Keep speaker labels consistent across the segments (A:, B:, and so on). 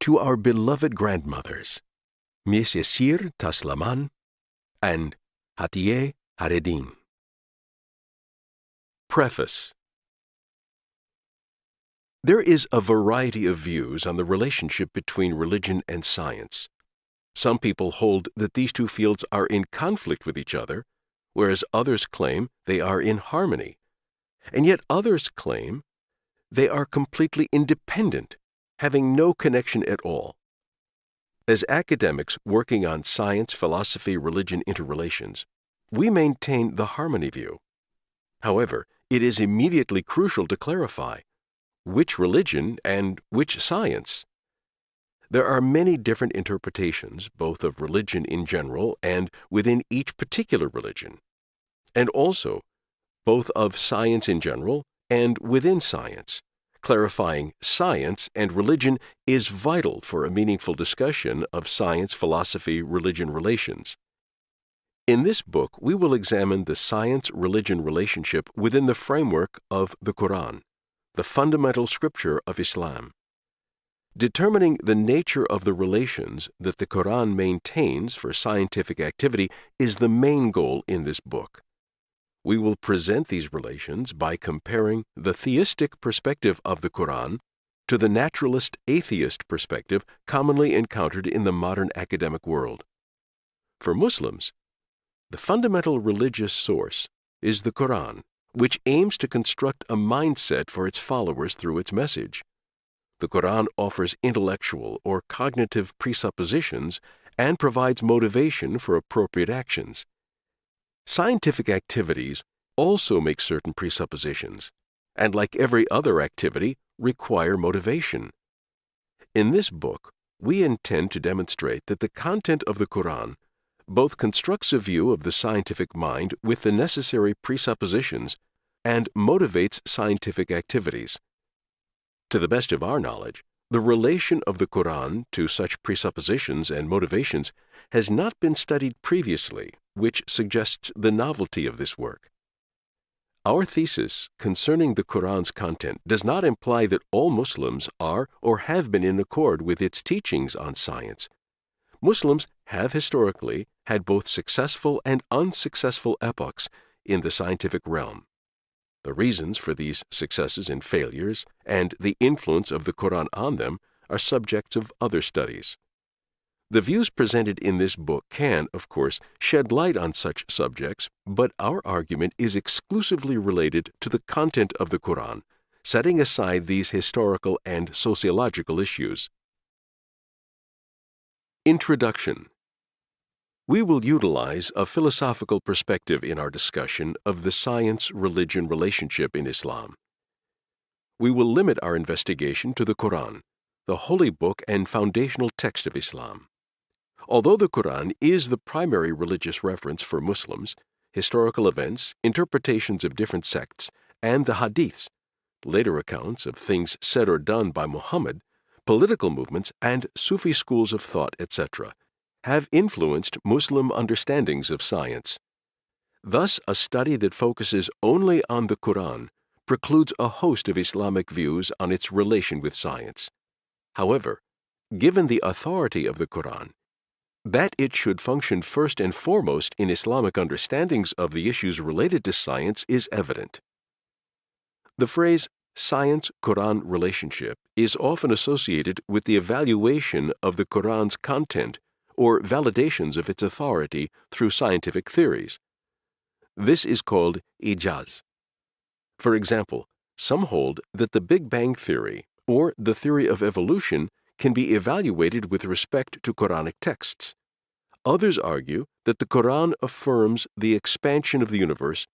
A: To our beloved grandmothers, Miss Esir Taslaman and Hatice Hayretten. Preface. There is a variety of views on the relationship between religion and science. Some people hold that these two fields are in conflict with each other, whereas others claim they are in harmony, and yet others claim they are completely independent, having no connection at all. As academics working on science, philosophy, religion interrelations, we maintain the harmony view. However, it is immediately crucial to clarify which religion and which science. There are many different interpretations, both of religion in general and within each particular religion, and also both of science in general and within science. Clarifying science and religion is vital for a meaningful discussion of science, philosophy, religion relations. In this book, we will examine the science-religion relationship within the framework of the Quran, the fundamental scripture of Islam. Determining the nature of the relations that the Quran maintains for scientific activity is the main goal in this book. We will present these relations by comparing the theistic perspective of the Quran to the naturalist atheist perspective commonly encountered in the modern academic world. For Muslims, the fundamental religious source is the Quran, which aims to construct a mindset for its followers through its message. The Quran offers intellectual or cognitive presuppositions and provides motivation for appropriate actions. Scientific activities also make certain presuppositions, and like every other activity, require motivation. In this book, we intend to demonstrate that the content of the Quran both constructs a view of the scientific mind with the necessary presuppositions and motivates scientific activities. To the best of our knowledge, the relation of the Quran to such presuppositions and motivations has not been studied previously, which suggests the novelty of this work. Our thesis concerning the Quran's content does not imply that all Muslims are or have been in accord with its teachings on science. Muslims have historically had both successful and unsuccessful epochs in the scientific realm. The reasons for these successes and failures and the influence of the Quran on them are subjects of other studies. The views presented in this book can, of course, shed light on such subjects, but our argument is exclusively related to the content of the Quran, setting aside these historical and sociological issues. Introduction. We will utilize a philosophical perspective in our discussion of the science-religion relationship in Islam. We will limit our investigation to the Quran, the holy book and foundational text of Islam. Although the Quran is the primary religious reference for Muslims, historical events, interpretations of different sects, and the hadiths, later accounts of things said or done by Muhammad, political movements, and Sufi schools of thought, etc., have influenced Muslim understandings of science. Thus, a study that focuses only on the Quran precludes a host of Islamic views on its relation with science. However, given the authority of the Quran, that it should function first and foremost in Islamic understandings of the issues related to science is evident. The phrase science-Quran relationship is often associated with the evaluation of the Quran's content or validations of its authority through scientific theories. This is called ijaz. For example, some hold that the Big Bang theory or the theory of evolution can be evaluated with respect to Quranic texts. Others argue that the Quran affirms the expansion of the universe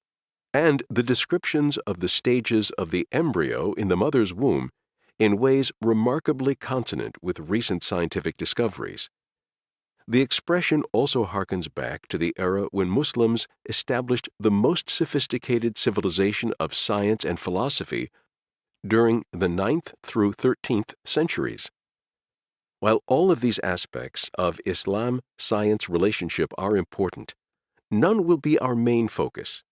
A: and the descriptions of the stages of the embryo in the mother's womb in ways remarkably consonant with recent scientific discoveries. The expression also harkens back to the era when Muslims established the most sophisticated civilization of science and philosophy during the 9th through 13th centuries. While all of these aspects of Islam-science relationship are important, none will be our main focus.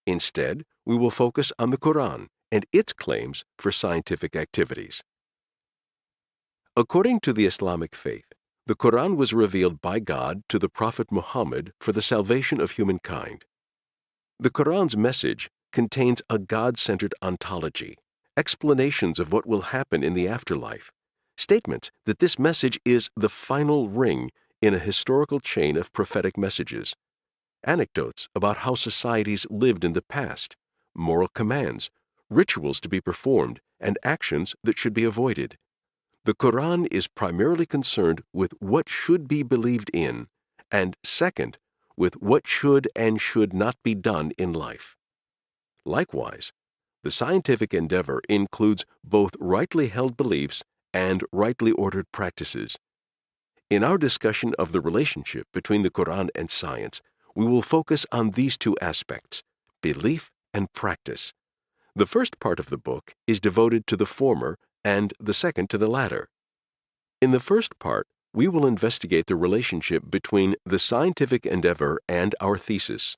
A: Instead, we will focus on the Quran and its claims for scientific activities. According to the Islamic faith, the Quran was revealed by God to the Prophet Muhammad for the salvation of humankind. The Quran's message contains a God-centered ontology, explanations of what will happen in the afterlife, statements that this message is the final ring in a historical chain of prophetic messages, anecdotes about how societies lived in the past, moral commands, rituals to be performed, and actions that should be avoided. The Quran is primarily concerned with what should be believed in, and second, with what should and should not be done in life. Likewise, the scientific endeavor includes both rightly held beliefs and rightly ordered practices. In our discussion of the relationship between the Quran and science, we will focus on these two aspects, belief and practice. The first part of the book is devoted to the former and the second to the latter. In the first part, we will investigate the relationship between the scientific endeavor and our thesis.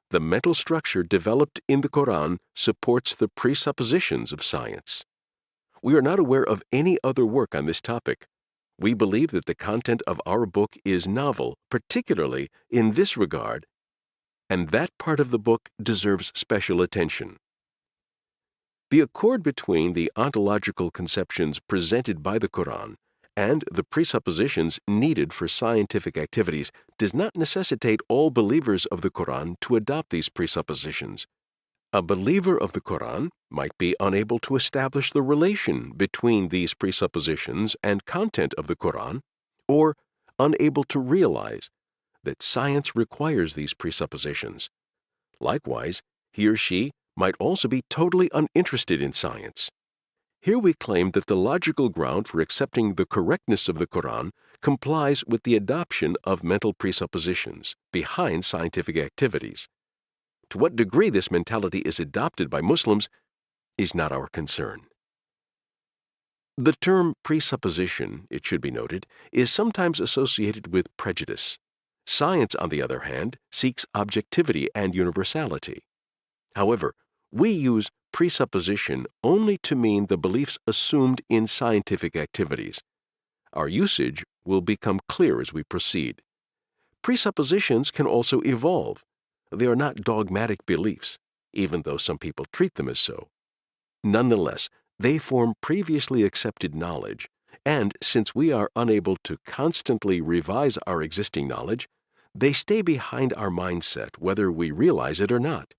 A: The mental structure developed in the Quran supports the presuppositions of science. We are not aware of any other work on this topic. We believe that the content of our book is novel, particularly in this regard, and that part of the book deserves special attention. The accord between the ontological conceptions presented by the Quran and the presuppositions needed for scientific activities does not necessitate all believers of the Quran to adopt these presuppositions. A believer of the Quran might be unable to establish the relation between these presuppositions and content of the Quran, or unable to realize that science requires these presuppositions. Likewise, he or she might also be totally uninterested in science. Here we claim that the logical ground for accepting the correctness of the Quran complies with the adoption of mental presuppositions behind scientific activities. To what degree this mentality is adopted by Muslims is not our concern. The term presupposition, it should be noted, is sometimes associated with prejudice. Science, on the other hand, seeks objectivity and universality. However, we use presupposition only to mean the beliefs assumed in scientific activities. Our usage will become clear as we proceed. Presuppositions can also evolve. They are not dogmatic beliefs, even though some people treat them as so. Nonetheless, they form previously accepted knowledge, and since we are unable to constantly revise our existing knowledge, they stay behind our mindset whether we realize it or not.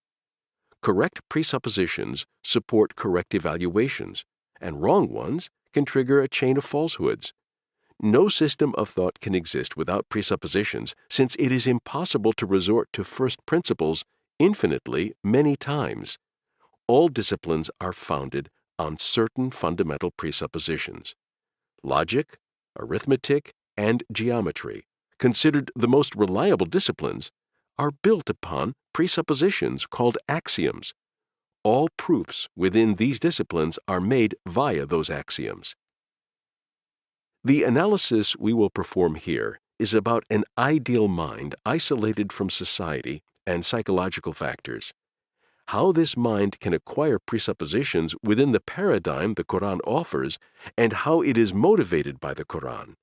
A: Correct presuppositions support correct evaluations, and wrong ones can trigger a chain of falsehoods. No system of thought can exist without presuppositions, since it is impossible to resort to first principles infinitely many times. All disciplines are founded on certain fundamental presuppositions. Logic, arithmetic, and geometry, considered the most reliable disciplines, are built upon presuppositions called axioms. All proofs within these disciplines are made via those axioms. The analysis we will perform here is about an ideal mind isolated from society and psychological factors. How this mind can acquire presuppositions within the paradigm the Quran offers, and how it is motivated by the Quran.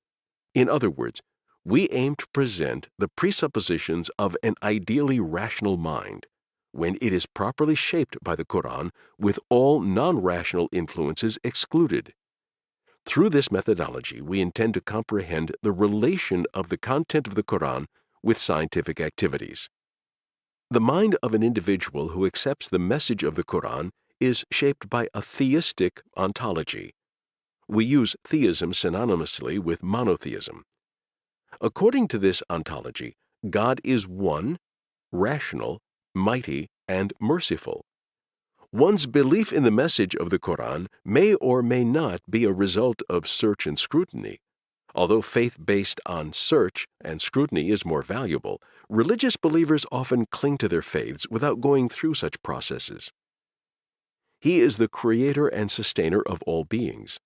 A: In other words, we aim to present the presuppositions of an ideally rational mind, when it is properly shaped by the Quran with all non-rational influences excluded. Through this methodology, we intend to comprehend the relation of the content of the Quran with scientific activities. The mind of an individual who accepts the message of the Quran is shaped by a theistic ontology. We use theism synonymously with monotheism. According to this ontology, God is one, rational, mighty, and merciful. One's belief in the message of the Quran may or may not be a result of search and scrutiny. Although faith based on search and scrutiny is more valuable, religious believers often cling to their faiths without going through such processes. He is the creator and sustainer of all beings.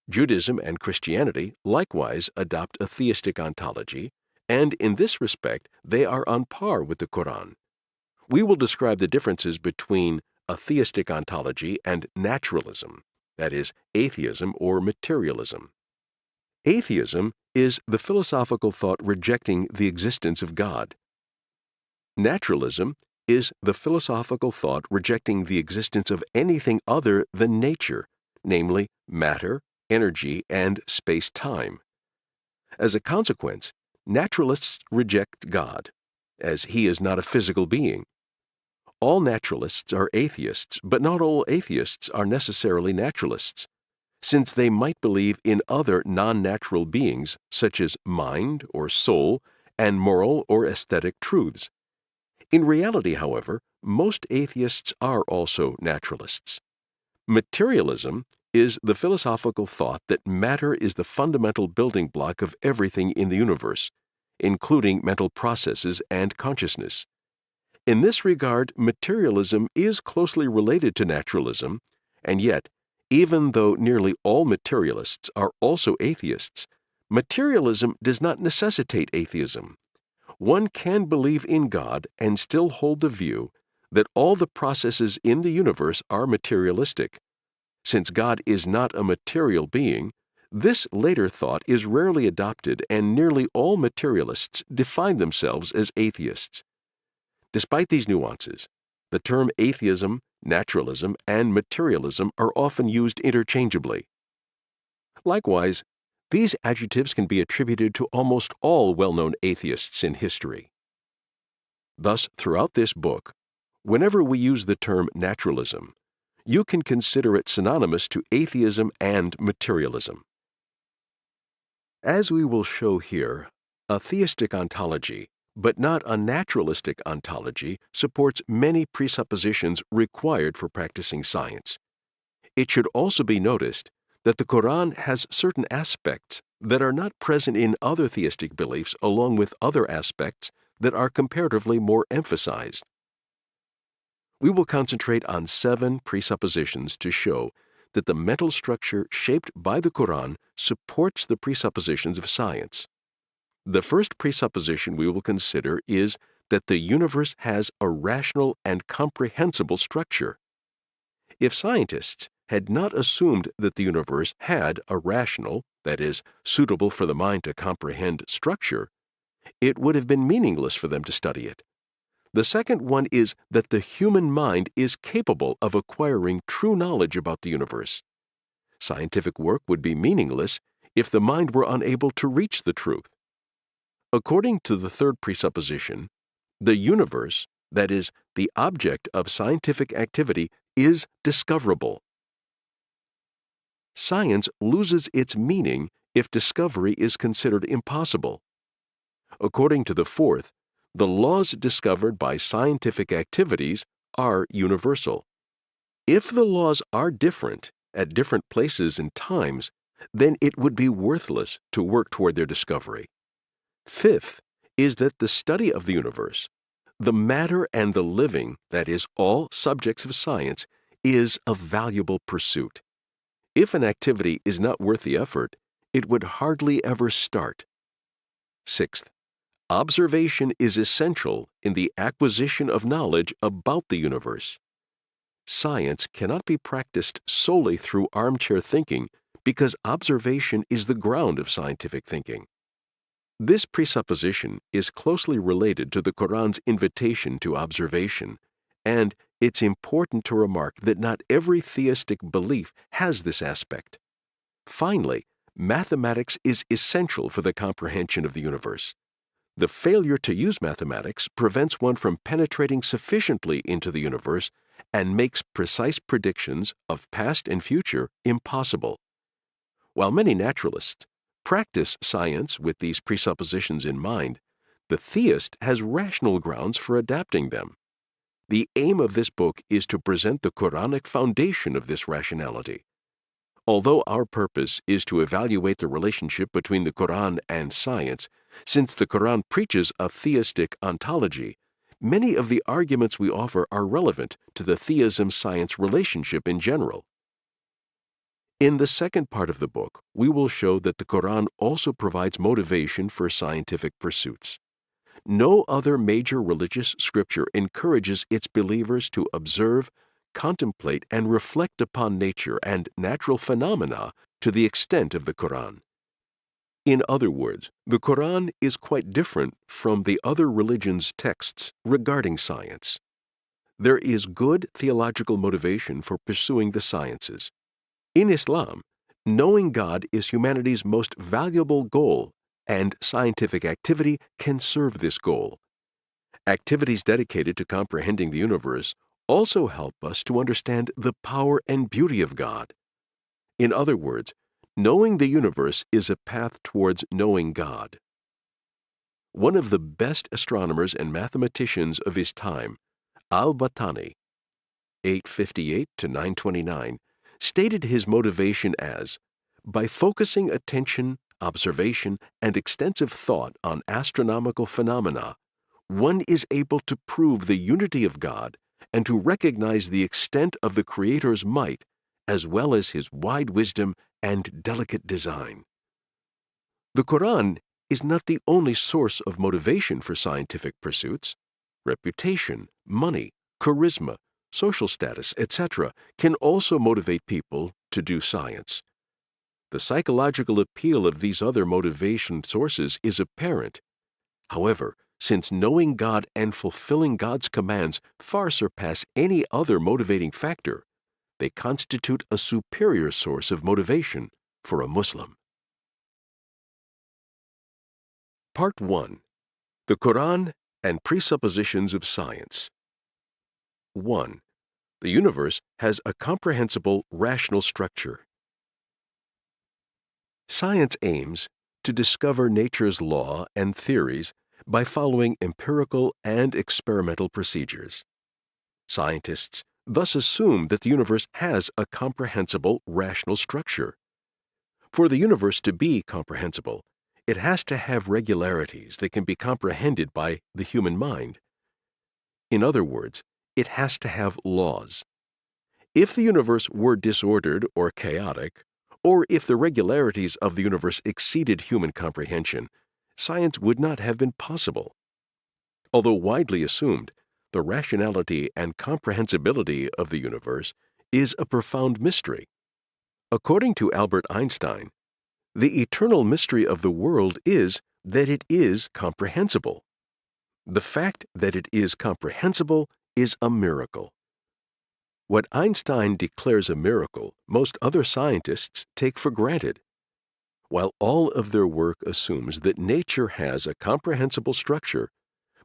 A: Judaism and Christianity likewise adopt a theistic ontology, and in this respect they are on par with the Quran. We will describe the differences between a theistic ontology and naturalism, that is, atheism or materialism. Atheism is the philosophical thought rejecting the existence of God. Naturalism is the philosophical thought rejecting the existence of anything other than nature, namely matter, energy, and space-time. As a consequence, naturalists reject God, as he is not a physical being. All naturalists are atheists, but not all atheists are necessarily naturalists, since they might believe in other non-natural beings, such as mind or soul, and moral or aesthetic truths. In reality, however, most atheists are also naturalists. Materialism is the philosophical thought that matter is the fundamental building block of everything in the universe, including mental processes and consciousness. In this regard, materialism is closely related to naturalism, and yet, even though nearly all materialists are also atheists, materialism does not necessitate atheism. One can believe in God and still hold the view that all the processes in the universe are materialistic. Since God is not a material being, this later thought is rarely adopted, and nearly all materialists define themselves as atheists. Despite these nuances, the term atheism, naturalism, and materialism are often used interchangeably. Likewise, these adjectives can be attributed to almost all well-known atheists in history. Thus, throughout this book, whenever we use the term naturalism, you can consider it synonymous to atheism and materialism. As we will show here, a theistic ontology, but not a naturalistic ontology, supports many presuppositions required for practicing science. It should also be noticed that the Quran has certain aspects that are not present in other theistic beliefs, along with other aspects that are comparatively more emphasized. We will concentrate on 7 presuppositions to show that the mental structure shaped by the Quran supports the presuppositions of science. The first presupposition we will consider is that the universe has a rational and comprehensible structure. If scientists had not assumed that the universe had a rational, that is, suitable for the mind to comprehend structure, it would have been meaningless for them to study it. The second one is that the human mind is capable of acquiring true knowledge about the universe. Scientific work would be meaningless if the mind were unable to reach the truth. According to the third presupposition, the universe, that is, the object of scientific activity, is discoverable. Science loses its meaning if discovery is considered impossible. According to the fourth, the laws discovered by scientific activities are universal. If the laws are different at different places and times, then it would be worthless to work toward their discovery. Fifth is that the study of the universe, the matter and the living, that is, all subjects of science, is a valuable pursuit. If an activity is not worth the effort, it would hardly ever start. Sixth, observation is essential in the acquisition of knowledge about the universe. Science cannot be practiced solely through armchair thinking because observation is the ground of scientific thinking. This presupposition is closely related to the Quran's invitation to observation, and it's important to remark that not every theistic belief has this aspect. Finally, mathematics is essential for the comprehension of the universe. The failure to use mathematics prevents one from penetrating sufficiently into the universe and makes precise predictions of past and future impossible. While many naturalists practice science with these presuppositions in mind, the theist has rational grounds for adapting them. The aim of this book is to present the Quranic foundation of this rationality. Although our purpose is to evaluate the relationship between the Quran and science, since the Quran preaches a theistic ontology, many of the arguments we offer are relevant to the theism-science relationship in general. In the second part of the book, we will show that the Quran also provides motivation for scientific pursuits. No other major religious scripture encourages its believers to observe, contemplate, and reflect upon nature and natural phenomena to the extent of the Quran. In other words, the Quran is quite different from the other religions' texts regarding science. There is good theological motivation for pursuing the sciences. In Islam, knowing God is humanity's most valuable goal, and scientific activity can serve this goal. Activities dedicated to comprehending the universe also help us to understand the power and beauty of God. In other words, knowing the universe is a path towards knowing God. One of the best astronomers and mathematicians of his time, al-Battani, 858 to 929, stated his motivation as, by focusing attention, observation, and extensive thought on astronomical phenomena, one is able to prove the unity of God and to recognize the extent of the Creator's might, as well as his wide wisdom and delicate design. The Quran is not the only source of motivation for scientific pursuits. Reputation, money, charisma, social status, etc., can also motivate people to do science. The psychological appeal of these other motivation sources is apparent. However, since knowing God and fulfilling God's commands far surpass any other motivating factor, they constitute a superior source of motivation for a Muslim. Part 1. The Quran and Presuppositions of Science. 1. The universe has a comprehensible rational structure. Science aims to discover nature's law and theories by following empirical and experimental procedures. Scientists thus assume that the universe has a comprehensible rational structure. For the universe to be comprehensible, it has to have regularities that can be comprehended by the human mind. In other words, it has to have laws. If the universe were disordered or chaotic, or if the regularities of the universe exceeded human comprehension, science would not have been possible. Although widely assumed, the rationality and comprehensibility of the universe is a profound mystery. According to Albert Einstein, the eternal mystery of the world is that it is comprehensible. The fact that it is comprehensible is a miracle. What Einstein declares a miracle, most other scientists take for granted. While all of their work assumes that nature has a comprehensible structure,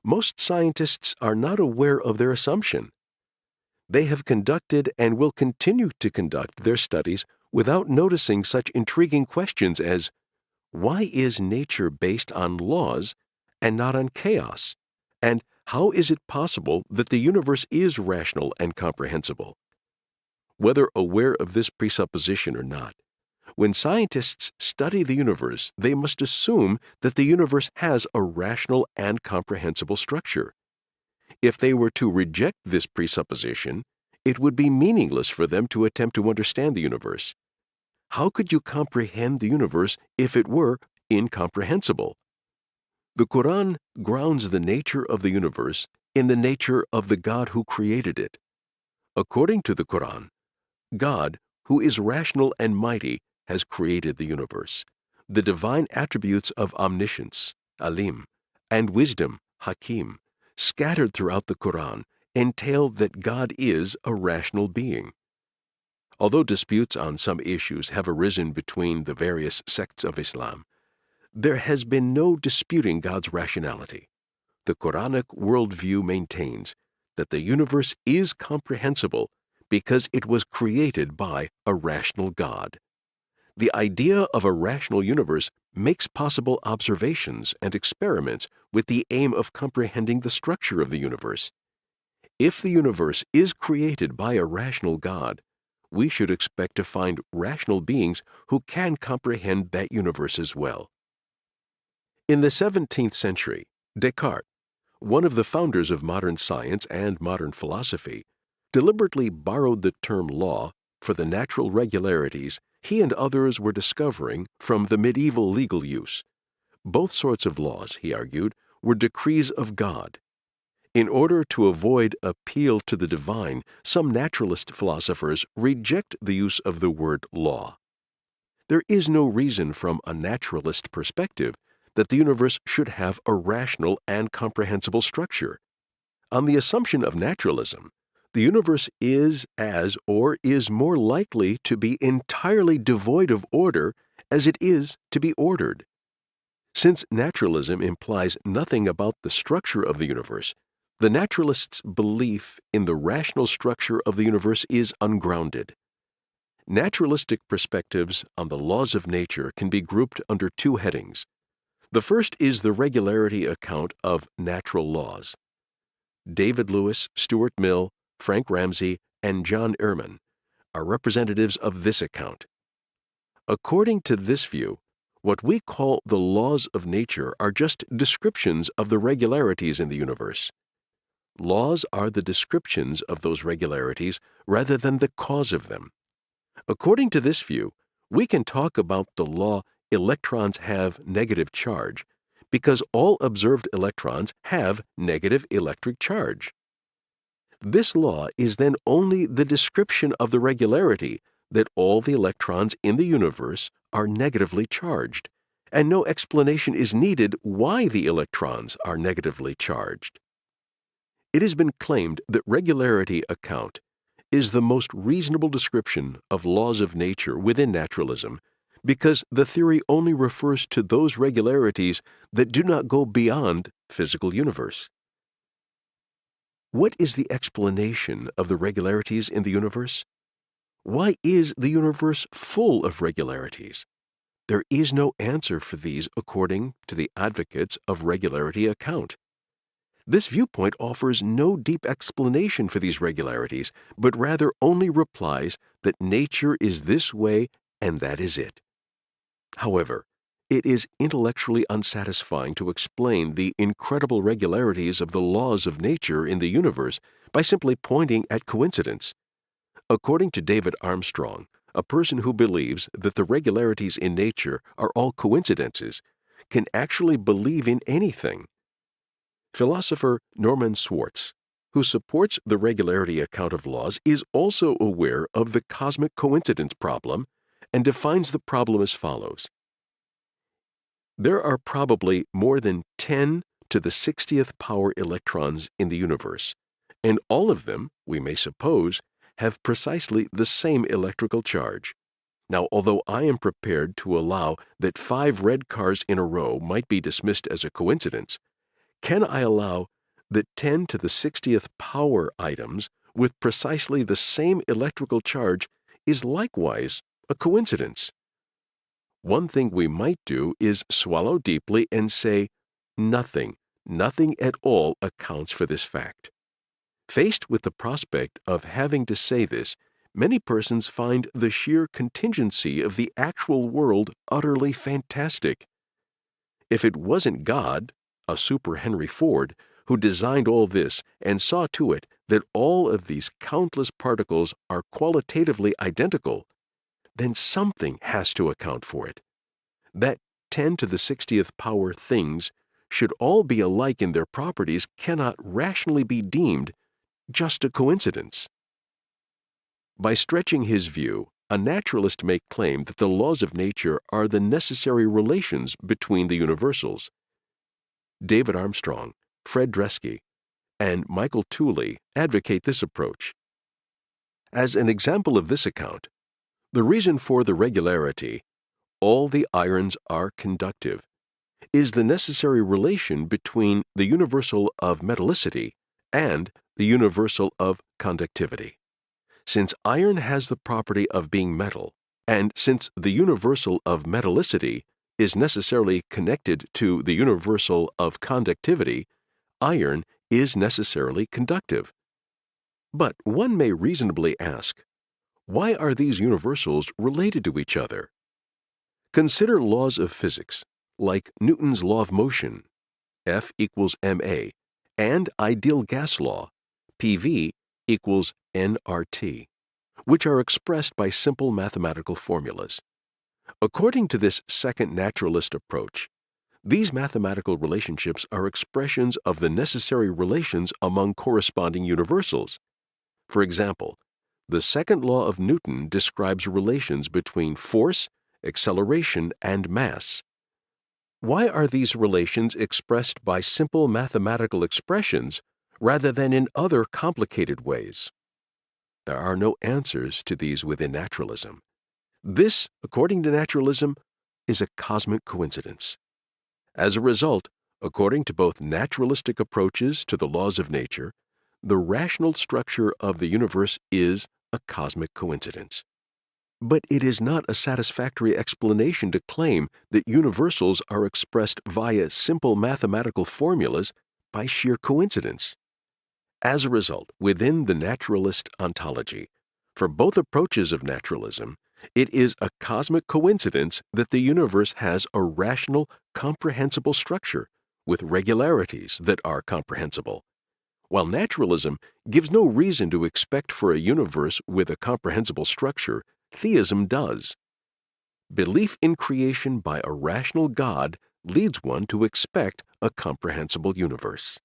A: most scientists are not aware of their assumption. They have conducted and will continue to conduct their studies without noticing such intriguing questions as, why is nature based on laws and not on chaos? And how is it possible that the universe is rational and comprehensible? Whether aware of this presupposition or not, when scientists study the universe, they must assume that the universe has a rational and comprehensible structure. If they were to reject this presupposition, it would be meaningless for them to attempt to understand the universe. How could you comprehend the universe if it were incomprehensible? The Quran grounds the nature of the universe in the nature of the God who created it. According to the Quran, God, who is rational and mighty, has created the universe. The divine attributes of omniscience, alim, and wisdom, hakim, scattered throughout the Quran, entail that God is a rational being. Although disputes on some issues have arisen between the various sects of Islam, there has been no disputing God's rationality. The Quranic worldview maintains that the universe is comprehensible because it was created by a rational God. The idea of a rational universe makes possible observations and experiments with the aim of comprehending the structure of the universe. If the universe is created by a rational God, we should expect to find rational beings who can comprehend that universe as well. In the 17th century, Descartes, one of the founders of modern science and modern philosophy, deliberately borrowed the term law for the natural regularities he and others were discovering from the medieval legal use. Both sorts of laws, he argued, were decrees of God. In order to avoid appeal to the divine, some naturalist philosophers reject the use of the word law. There is no reason from a naturalist perspective that the universe should have a rational and comprehensible structure. On the assumption of naturalism, the universe is as or is more likely to be entirely devoid of order as it is to be ordered. Since naturalism implies nothing about the structure of the universe, the naturalist's belief in the rational structure of the universe is ungrounded. Naturalistic perspectives on the laws of nature can be grouped under two headings. The first is the regularity account of natural laws. David Lewis, Stuart Mill, Frank Ramsey, and John Ehrman are representatives of this account. According to this view, what we call the laws of nature are just descriptions of the regularities in the universe. Laws are the descriptions of those regularities rather than the cause of them. According to this view, we can talk about the law electrons have negative charge because all observed electrons have negative electric charge. This law is then only the description of the regularity that all the electrons in the universe are negatively charged, and no explanation is needed why the electrons are negatively charged. It has been claimed that regularity account is the most reasonable description of laws of nature within naturalism because the theory only refers to those regularities that do not go beyond physical universe. What is the explanation of the regularities in the universe? Why is the universe full of regularities? There is no answer for these according to the advocates of regularity account. This viewpoint offers no deep explanation for these regularities, but rather only replies that nature is this way and that is it. However, it is intellectually unsatisfying to explain the incredible regularities of the laws of nature in the universe by simply pointing at coincidence. According to David Armstrong, a person who believes that the regularities in nature are all coincidences can actually believe in anything. Philosopher Norman Swartz, who supports the regularity account of laws, is also aware of the cosmic coincidence problem and defines the problem as follows. There are probably more than 10 to the 60th power electrons in the universe, and all of them, we may suppose, have precisely the same electrical charge. Now, although I am prepared to allow that 5 red cars in a row might be dismissed as a coincidence, can I allow that 10 to the 60th power items with precisely the same electrical charge is likewise a coincidence? One thing we might do is swallow deeply and say, nothing at all accounts for this fact. Faced with the prospect of having to say this, many persons find the sheer contingency of the actual world utterly fantastic. If it wasn't God, a super Henry Ford, who designed all this and saw to it that all of these countless particles are qualitatively identical, then something has to account for it. That 10 to the 60th power things should all be alike in their properties cannot rationally be deemed just a coincidence. By stretching his view, a naturalist may claim that the laws of nature are the necessary relations between the universals. David Armstrong, Fred Dresky, and Michael Tooley advocate this approach. As an example of this account, the reason for the regularity, all the irons are conductive, is the necessary relation between the universal of metallicity and the universal of conductivity. Since iron has the property of being metal, and since the universal of metallicity is necessarily connected to the universal of conductivity, iron is necessarily conductive. But one may reasonably ask, why are these universals related to each other? Consider laws of physics, like Newton's law of motion, F equals ma, and ideal gas law, PV equals nRT, which are expressed by simple mathematical formulas. According to this second naturalist approach, these mathematical relationships are expressions of the necessary relations among corresponding universals. For example, the second law of Newton describes relations between force acceleration, and mass. Why are these relations expressed by simple mathematical expressions rather than in other complicated ways? There are no answers to these within naturalism. This, according to naturalism, is a cosmic coincidence. As a result, according to both naturalistic approaches to the laws of nature, the rational structure of the universe is a cosmic coincidence. But it is not a satisfactory explanation to claim that universals are expressed via simple mathematical formulas by sheer coincidence. As a result, within the naturalist ontology, for both approaches of naturalism, it is a cosmic coincidence that the universe has a rational, comprehensible structure with regularities that are comprehensible. While naturalism gives no reason to expect for a universe with a comprehensible structure, theism does. Belief in creation by a rational God leads one to expect a comprehensible universe.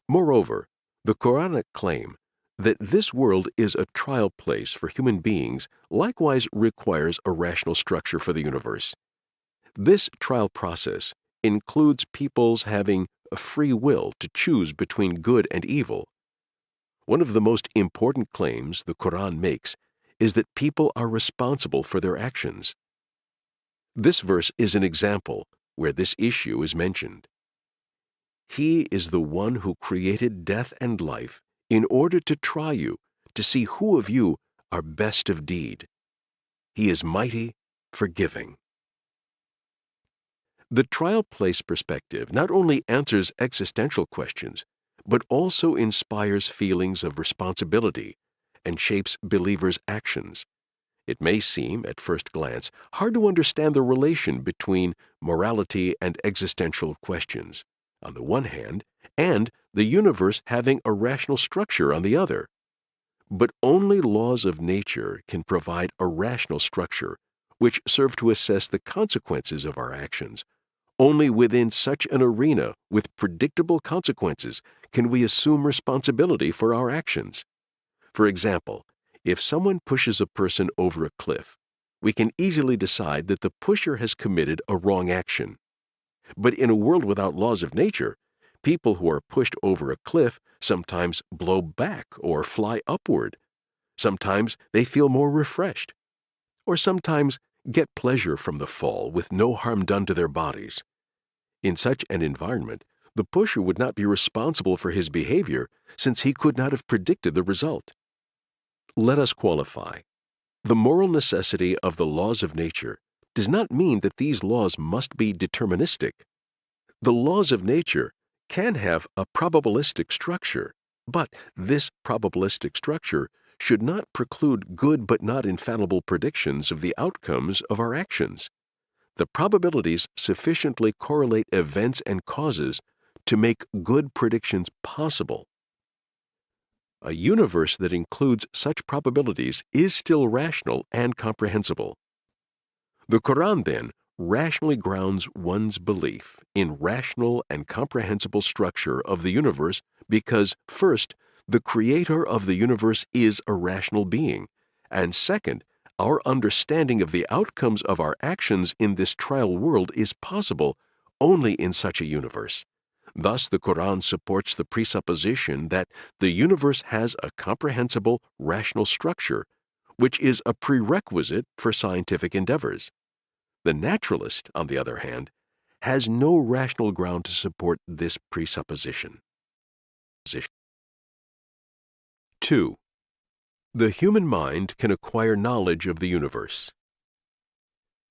A: Moreover, the Quranic claim that this world is a trial place for human beings likewise requires a rational structure for the universe. This trial process includes people's having a free will to choose between good and evil. One of the most important claims the Quran makes is that people are responsible for their actions. This verse is an example where this issue is mentioned. He is the one who created death and life in order to try you, to see who of you are best of deed. He is mighty, forgiving. The trial place perspective not only answers existential questions, but also inspires feelings of responsibility and shapes believers' actions. It may seem, at first glance, hard to understand the relation between morality and existential questions, on the one hand, and the universe having a rational structure on the other. But only laws of nature can provide a rational structure, which serve to assess the consequences of our actions. Only within such an arena with predictable consequences can we assume responsibility for our actions. For example, if someone pushes a person over a cliff, we can easily decide that the pusher has committed a wrong action. But in a world without laws of nature, people who are pushed over a cliff sometimes blow back or fly upward. Sometimes they feel more refreshed, or sometimes get pleasure from the fall with no harm done to their bodies. In such an environment, the pusher would not be responsible for his behavior since he could not have predicted the result. Let us qualify. The moral necessity of the laws of nature does not mean that these laws must be deterministic. The laws of nature can have a probabilistic structure, but this probabilistic structure should not preclude good but not infallible predictions of the outcomes of our actions. The probabilities sufficiently correlate events and causes to make good predictions possible. A universe that includes such probabilities is still rational and comprehensible. The Quran, then, rationally grounds one's belief in rational and comprehensible structure of the universe because, first, the creator of the universe is a rational being, and second, our understanding of the outcomes of our actions in this trial world is possible only in such a universe. Thus, the Quran supports the presupposition that the universe has a comprehensible, rational structure, which is a prerequisite for scientific endeavors. The naturalist, on the other hand, has no rational ground to support this presupposition. 2. The human mind can acquire knowledge of the universe.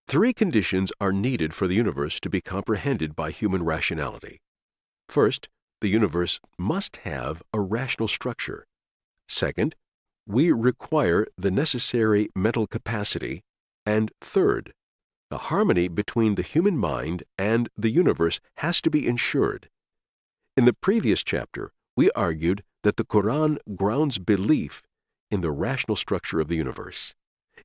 A: 3 conditions are needed for the universe to be comprehended by human rationality. First, the universe must have a rational structure. Second, we require the necessary mental capacity. And third, the harmony between the human mind and the universe has to be ensured. In the previous chapter, we argued that the Quran grounds belief in the rational structure of the universe.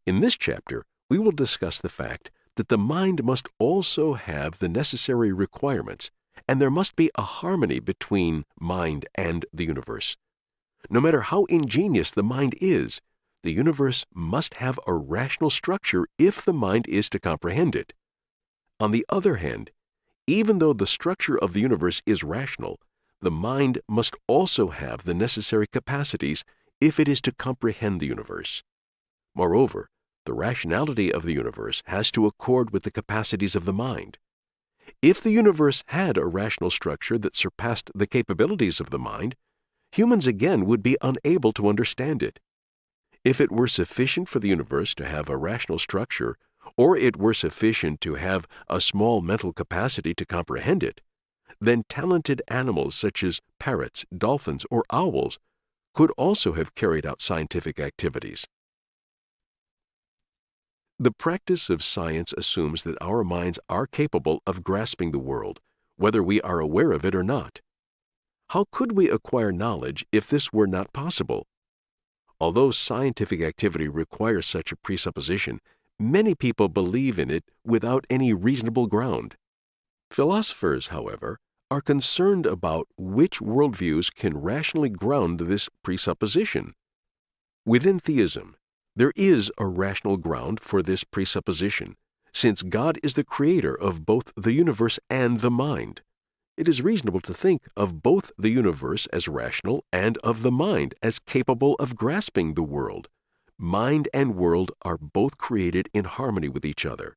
A: In this chapter, we will discuss the fact that the mind must also have the necessary requirements, and there must be a harmony between mind and the universe. No matter how ingenious the mind is, the universe must have a rational structure if the mind is to comprehend it. On the other hand, even though the structure of the universe is rational, the mind must also have the necessary capacities if it is to comprehend the universe. Moreover, the rationality of the universe has to accord with the capacities of the mind. If the universe had a rational structure that surpassed the capabilities of the mind, humans again would be unable to understand it. If it were sufficient for the universe to have a rational structure, or it were sufficient to have a small mental capacity to comprehend it, then talented animals such as parrots, dolphins, or owls could also have carried out scientific activities. The practice of science assumes that our minds are capable of grasping the world, whether we are aware of it or not. How could we acquire knowledge if this were not possible? Although scientific activity requires such a presupposition, many people believe in it without any reasonable ground. Philosophers, however, are concerned about which worldviews can rationally ground this presupposition. Within theism, there is a rational ground for this presupposition, since God is the creator of both the universe and the mind. It is reasonable to think of both the universe as rational and of the mind as capable of grasping the world. Mind and world are both created in harmony with each other.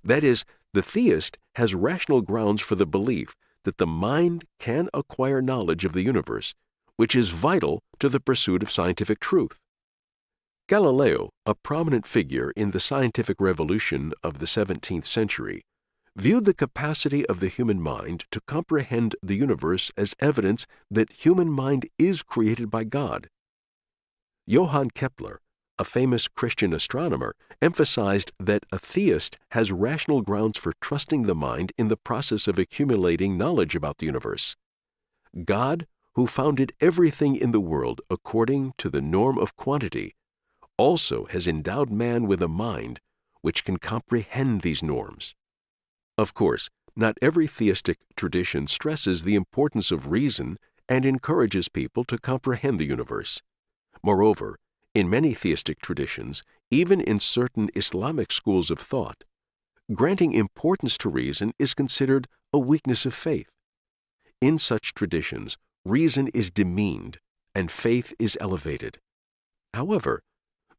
A: That is, the theist has rational grounds for the belief that the mind can acquire knowledge of the universe, which is vital to the pursuit of scientific truth. Galileo, a prominent figure in the scientific revolution of the 17th century, viewed the capacity of the human mind to comprehend the universe as evidence that human mind is created by God. Johann Kepler, a famous Christian astronomer, emphasized that a theist has rational grounds for trusting the mind in the process of accumulating knowledge about the universe. God, who founded everything in the world according to the norm of quantity, also has endowed man with a mind which can comprehend these norms. Of course, not every theistic tradition stresses the importance of reason and encourages people to comprehend the universe. Moreover, in many theistic traditions, even in certain Islamic schools of thought, granting importance to reason is considered a weakness of faith. In such traditions, reason is demeaned and faith is elevated. However,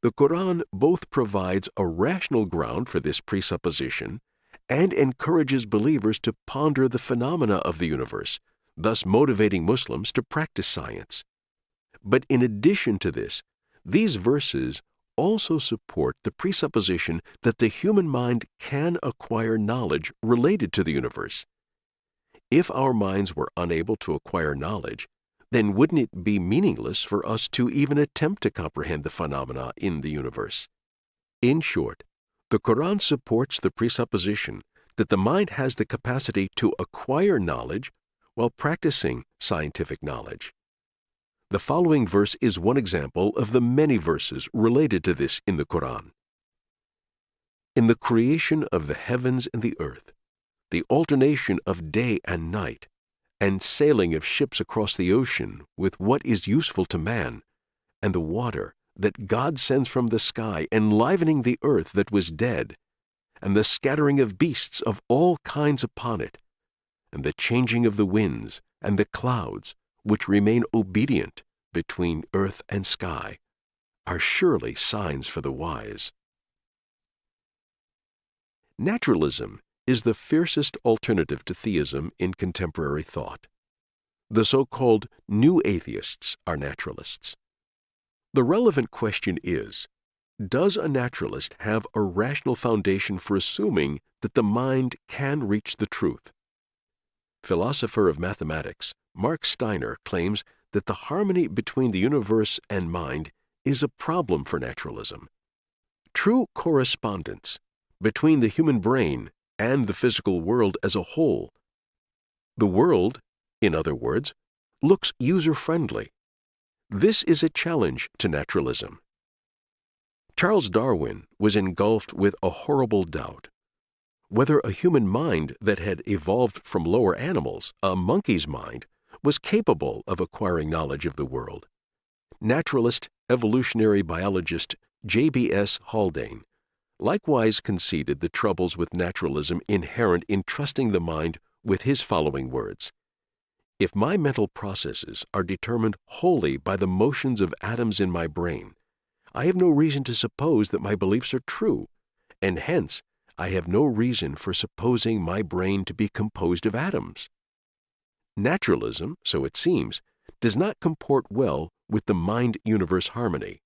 A: the Quran both provides a rational ground for this presupposition and encourages believers to ponder the phenomena of the universe, thus motivating Muslims to practice science. But in addition to this, these verses also support the presupposition that the human mind can acquire knowledge related to the universe. If our minds were unable to acquire knowledge, then wouldn't it be meaningless for us to even attempt to comprehend the phenomena in the universe? In short, the Quran supports the presupposition that the mind has the capacity to acquire knowledge while practicing scientific knowledge. The following verse is one example of the many verses related to this in the Quran. In the creation of the heavens and the earth, the alternation of day and night, and sailing of ships across the ocean with what is useful to man, and the water that God sends from the sky, enlivening the earth that was dead, and the scattering of beasts of all kinds upon it, and the changing of the winds and the clouds, which remain obedient between earth and sky, are surely signs for the wise. Naturalism is the fiercest alternative to theism in contemporary thought. The so-called new atheists are naturalists. The relevant question is, does a naturalist have a rational foundation for assuming that the mind can reach the truth? Philosopher of mathematics Mark Steiner claims that the harmony between the universe and mind is a problem for naturalism. True correspondence between the human brain and the physical world as a whole. The world, in other words, looks user-friendly. This is a challenge to naturalism. Charles Darwin was engulfed with a horrible doubt. Whether a human mind that had evolved from lower animals, a monkey's mind, was capable of acquiring knowledge of the world. Naturalists evolutionary biologist J.B.S. Haldane likewise conceded the troubles with naturalism inherent in trusting the mind with his following words: "If my mental processes are determined wholly by the motions of atoms in my brain, I have no reason to suppose that my beliefs are true, and hence I have no reason for supposing my brain to be composed of atoms." Naturalism, so it seems, does not comport well with the mind-universe harmony.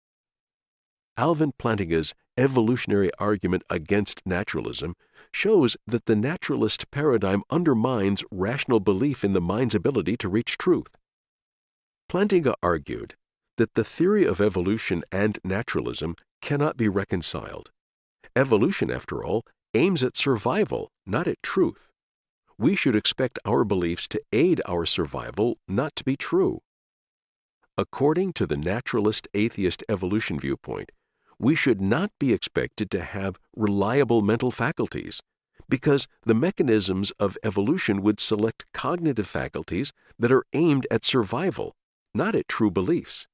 A: Alvin Plantinga's evolutionary argument against naturalism shows that the naturalist paradigm undermines rational belief in the mind's ability to reach truth. Plantinga argued that the theory of evolution and naturalism cannot be reconciled. Evolution, after all, aims at survival, not at truth. We should expect our beliefs to aid our survival, not to be true. According to the naturalist atheist evolution viewpoint, we should not be expected to have reliable mental faculties, because the mechanisms of evolution would select cognitive faculties that are aimed at survival, not at true beliefs.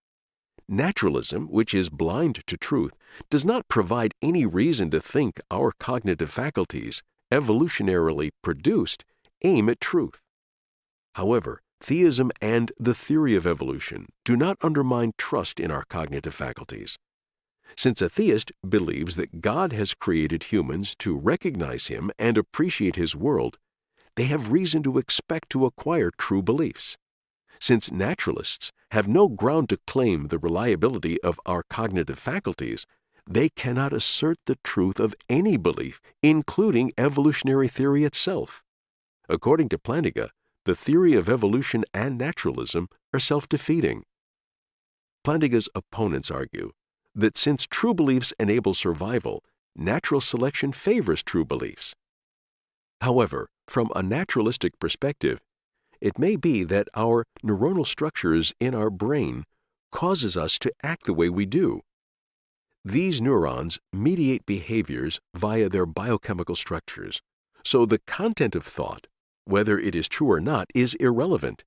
A: Naturalism, which is blind to truth, does not provide any reason to think our cognitive faculties, evolutionarily produced, aim at truth. However, theism and the theory of evolution do not undermine trust in our cognitive faculties. Since a theist believes that God has created humans to recognize Him and appreciate His world, they have reason to expect to acquire true beliefs. Since naturalists have no ground to claim the reliability of our cognitive faculties, they cannot assert the truth of any belief, including evolutionary theory itself. According to Plantinga, the theory of evolution and naturalism are self-defeating. Plantinga's opponents argue that since true beliefs enable survival, natural selection favors true beliefs. However, from a naturalistic perspective, it may be that our neuronal structures in our brain causes us to act the way we do. These neurons mediate behaviors via their biochemical structures, so the content of thought, whether it is true or not, is irrelevant.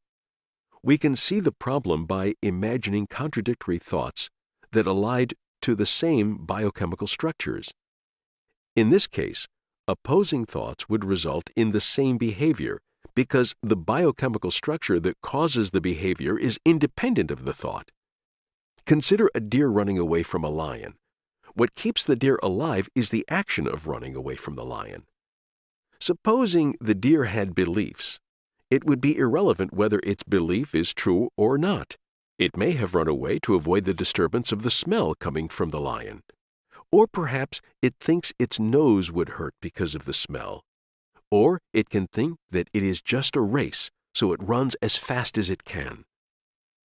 A: We can see the problem by imagining contradictory thoughts that allied to the same biochemical structures. In this case, opposing thoughts would result in the same behavior because the biochemical structure that causes the behavior is independent of the thought. Consider a deer running away from a lion. What keeps the deer alive is the action of running away from the lion. Supposing the deer had beliefs, it would be irrelevant whether its belief is true or not. It may have run away to avoid the disturbance of the smell coming from the lion. Or perhaps it thinks its nose would hurt because of the smell. Or it can think that it is just a race, so it runs as fast as it can.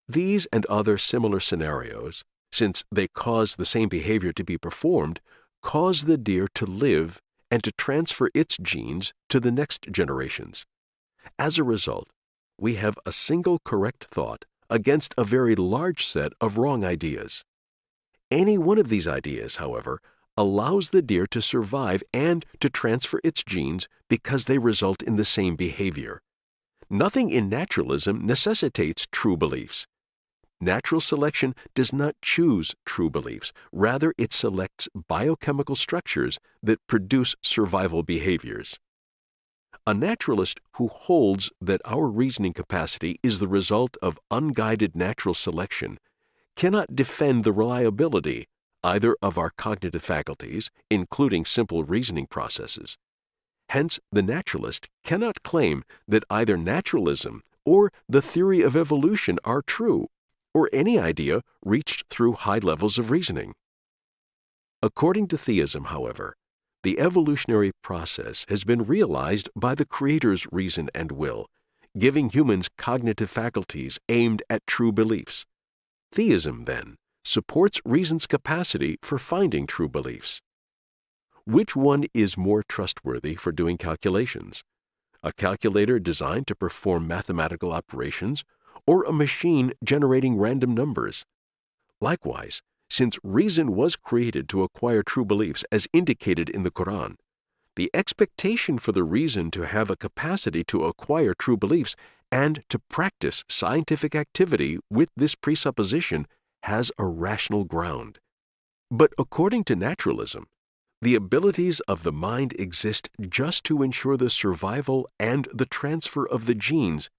A: These and other similar scenarios, since they cause the same behavior to be performed, cause the deer to live and to transfer its genes to the next generations. As a result, we have a single correct thought against a very large set of wrong ideas. Any one of these ideas, however, allows the deer to survive and to transfer its genes because they result in the same behavior. Nothing in naturalism necessitates true beliefs. Natural selection does not choose true beliefs. Rather, it selects biochemical structures that produce survival behaviors. A naturalist who holds that our reasoning capacity is the result of unguided natural selection cannot defend the reliability either of our cognitive faculties, including simple reasoning processes. Hence, the naturalist cannot claim that either naturalism or the theory of evolution are true, or any idea reached through high levels of reasoning. According to theism, however, the evolutionary process has been realized by the Creator's reason and will, giving humans cognitive faculties aimed at true beliefs. Theism, then, supports reason's capacity for finding true beliefs. Which one is more trustworthy for doing calculations? A calculator designed to perform mathematical operations, or a machine generating random numbers? Likewise, since reason was created to acquire true beliefs as indicated in the Quran, the expectation for the reason to have a capacity to acquire true beliefs and to practice scientific activity with this presupposition has a rational ground. But according to naturalism, the abilities of the mind exist just to ensure the survival and the transfer of the genes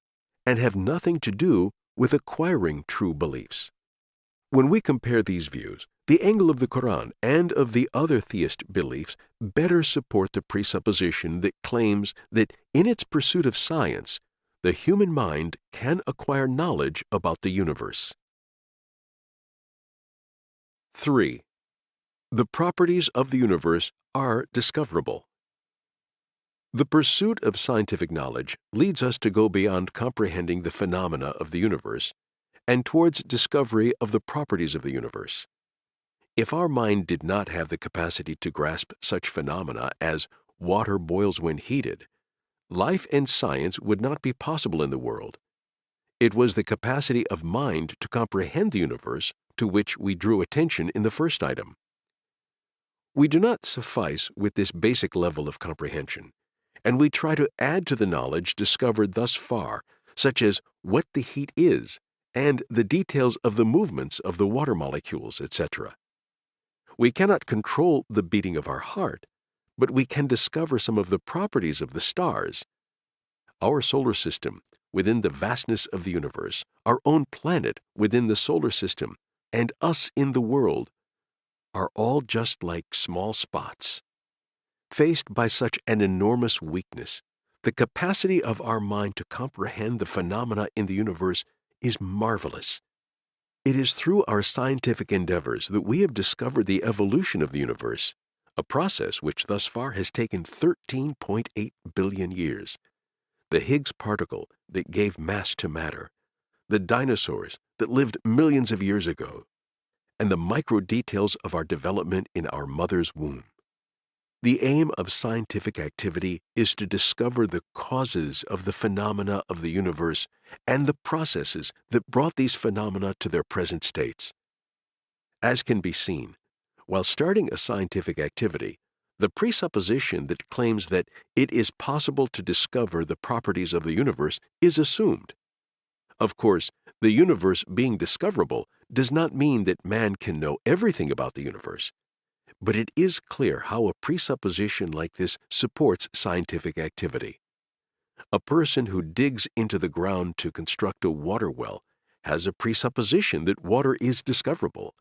A: and have nothing to do with acquiring true beliefs. When we compare these views, the angle of the Quran and of the other theist beliefs better support the presupposition that claims that in its pursuit of science, the human mind can acquire knowledge about the universe. 3. The properties of the universe are discoverable. The pursuit of scientific knowledge leads us to go beyond comprehending the phenomena of the universe and towards discovery of the properties of the universe. If our mind did not have the capacity to grasp such phenomena as water boils when heated, life and science would not be possible in the world. It was the capacity of mind to comprehend the universe to which we drew attention in the first item. We do not suffice with this basic level of comprehension, and we try to add to the knowledge discovered thus far, such as what the heat is and the details of the movements of the water molecules, etc. We cannot control the beating of our heart, but we can discover some of the properties of the stars. Our solar system, within the vastness of the universe, our own planet within the solar system, and us in the world, are all just like small spots. Faced by such an enormous weakness, the capacity of our mind to comprehend the phenomena in the universe is marvelous. It is through our scientific endeavors that we have discovered the evolution of the universe, a process which thus far has taken 13.8 billion years. The Higgs particle that gave mass to matter, the dinosaurs that lived millions of years ago, and the micro details of our development in our mother's womb. The aim of scientific activity is to discover the causes of the phenomena of the universe and the processes that brought these phenomena to their present states. As can be seen, while starting a scientific activity, the presupposition that claims that it is possible to discover the properties of the universe is assumed. Of course, the universe being discoverable does not mean that man can know everything about the universe, but it is clear how a presupposition like this supports scientific activity. A person who digs into the ground to construct a water well has a presupposition that water is discoverable.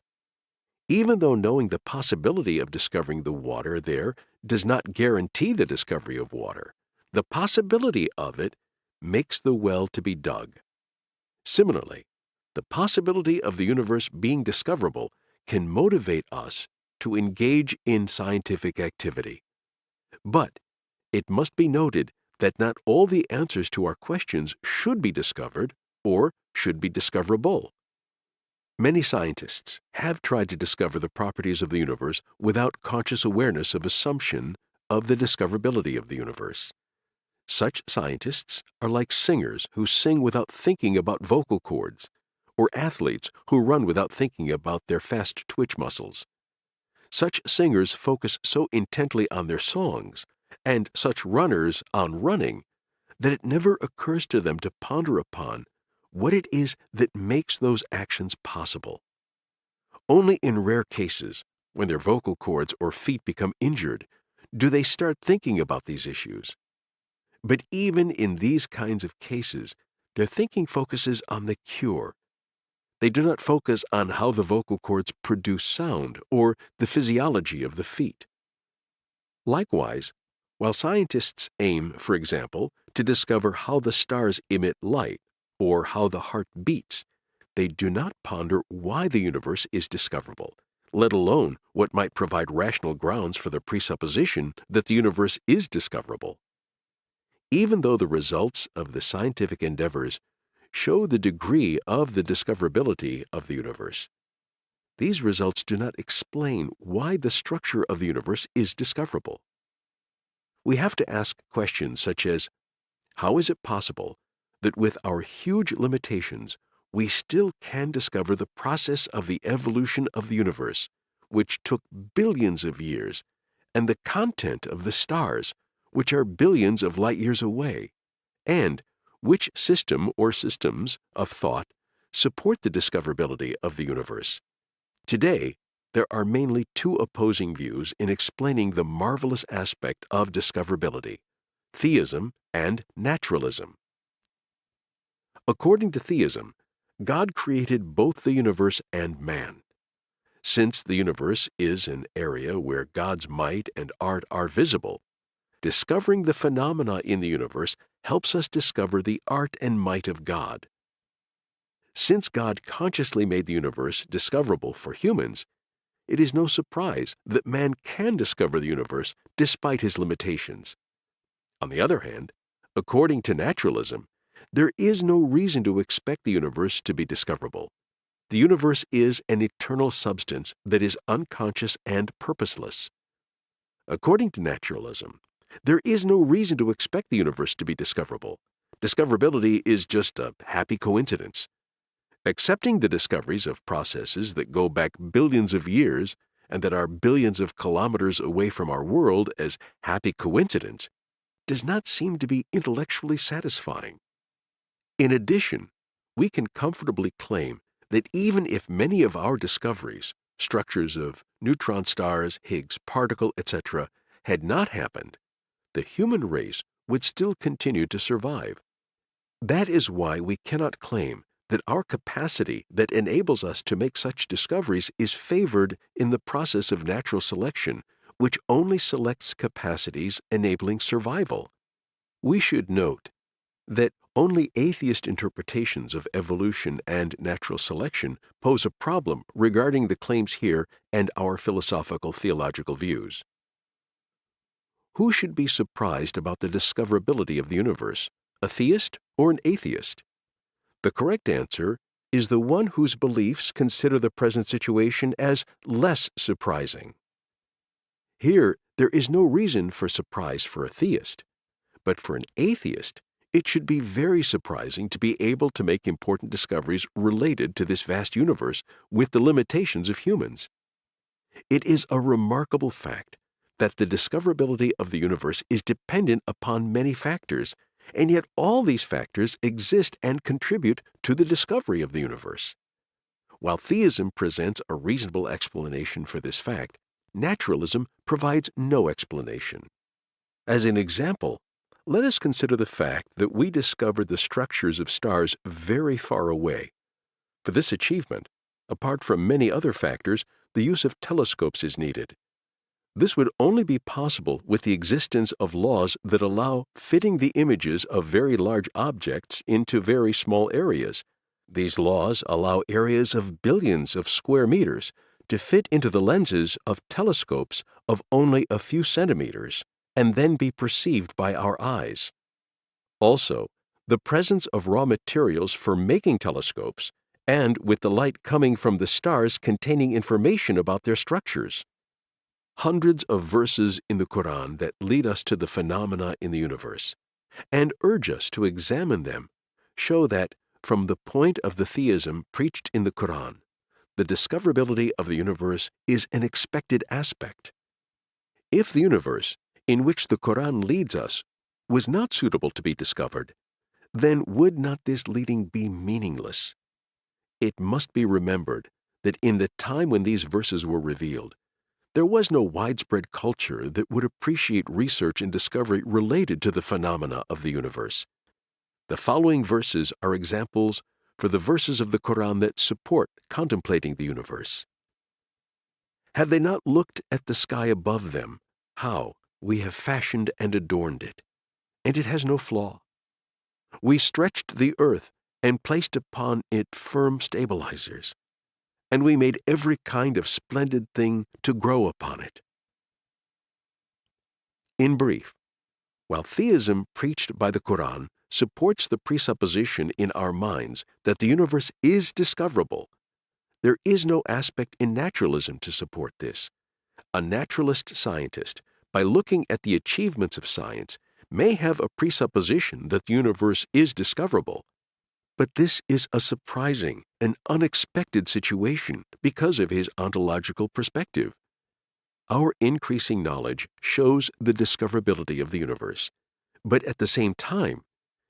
A: Even though knowing the possibility of discovering the water there does not guarantee the discovery of water, the possibility of it makes the well to be dug. Similarly, the possibility of the universe being discoverable can motivate us to engage in scientific activity. But it must be noted that not all the answers to our questions should be discovered or should be discoverable. Many scientists have tried to discover the properties of the universe without conscious awareness of assumption of the discoverability of the universe. Such scientists are like singers who sing without thinking about vocal cords, or athletes who run without thinking about their fast twitch muscles. Such singers focus so intently on their songs, and such runners on running, that it never occurs to them to ponder upon what it is that makes those actions possible. Only in rare cases, when their vocal cords or feet become injured, do they start thinking about these issues. But even in these kinds of cases, their thinking focuses on the cure. They do not focus on how the vocal cords produce sound or the physiology of the feet. Likewise, while scientists aim, for example, to discover how the stars emit light or how the heart beats, they do not ponder why the universe is discoverable, let alone what might provide rational grounds for the presupposition that the universe is discoverable. Even though the results of the scientific endeavors show the degree of the discoverability of the universe, these results do not explain why the structure of the universe is discoverable. We have to ask questions such as, how is it possible that with our huge limitations, we still can discover the process of the evolution of the universe, which took billions of years, and the content of the stars, which are billions of light years away, and which system or systems of thought support the discoverability of the universe. Today, there are mainly two opposing views in explaining the marvelous aspect of discoverability: theism and naturalism. According to theism, God created both the universe and man. Since the universe is an area where God's might and art are visible, discovering the phenomena in the universe helps us discover the art and might of God. Since God consciously made the universe discoverable for humans, it is no surprise that man can discover the universe despite his limitations. On the other hand, according to naturalism, there is no reason to expect the universe to be discoverable. The universe is an eternal substance that is unconscious and purposeless. According to naturalism, there is no reason to expect the universe to be discoverable. Discoverability is just a happy coincidence. Accepting the discoveries of processes that go back billions of years and that are billions of kilometers away from our world as happy coincidence does not seem to be intellectually satisfying. In addition, we can comfortably claim that even if many of our discoveries, structures of neutron stars, Higgs particle, etc., had not happened, the human race would still continue to survive. That is why we cannot claim that our capacity that enables us to make such discoveries is favored in the process of natural selection, which only selects capacities enabling survival. We should note that only atheist interpretations of evolution and natural selection pose a problem regarding the claims here and our philosophical theological views. Who should be surprised about the discoverability of the universe, a theist or an atheist? The correct answer is the one whose beliefs consider the present situation as less surprising. Here, there is no reason for surprise for a theist, but for an atheist, it should be very surprising to be able to make important discoveries related to this vast universe with the limitations of humans. It is a remarkable fact that the discoverability of the universe is dependent upon many factors, and yet all these factors exist and contribute to the discovery of the universe. While theism presents a reasonable explanation for this fact, naturalism provides no explanation. As an example, let us consider the fact that we discovered the structures of stars very far away. For this achievement, apart from many other factors, the use of telescopes is needed. This would only be possible with the existence of laws that allow fitting the images of very large objects into very small areas. These laws allow areas of billions of square meters to fit into the lenses of telescopes of only a few centimeters and then be perceived by our eyes. Also, the presence of raw materials for making telescopes, and with the light coming from the stars containing information about their structures. Hundreds of verses in the Quran that lead us to the phenomena in the universe and urge us to examine them show that, from the point of the theism preached in the Quran, the discoverability of the universe is an expected aspect. If the universe, in which the Quran leads us, was not suitable to be discovered, then would not this leading be meaningless? It must be remembered that in the time when these verses were revealed, there was no widespread culture that would appreciate research and discovery related to the phenomena of the universe. The following verses are examples for the verses of the Quran that support contemplating the universe. Have they not looked at the sky above them, how we have fashioned and adorned it, and it has no flaw? We stretched the earth and placed upon it firm stabilizers, and we made every kind of splendid thing to grow upon it. In brief, while theism preached by the Quran supports the presupposition in our minds that the universe is discoverable, there is no aspect in naturalism to support this. A naturalist scientist, by looking at the achievements of science, may have a presupposition that the universe is discoverable, but this is a surprising and unexpected situation because of his ontological perspective. Our increasing knowledge shows the discoverability of the universe, but at the same time,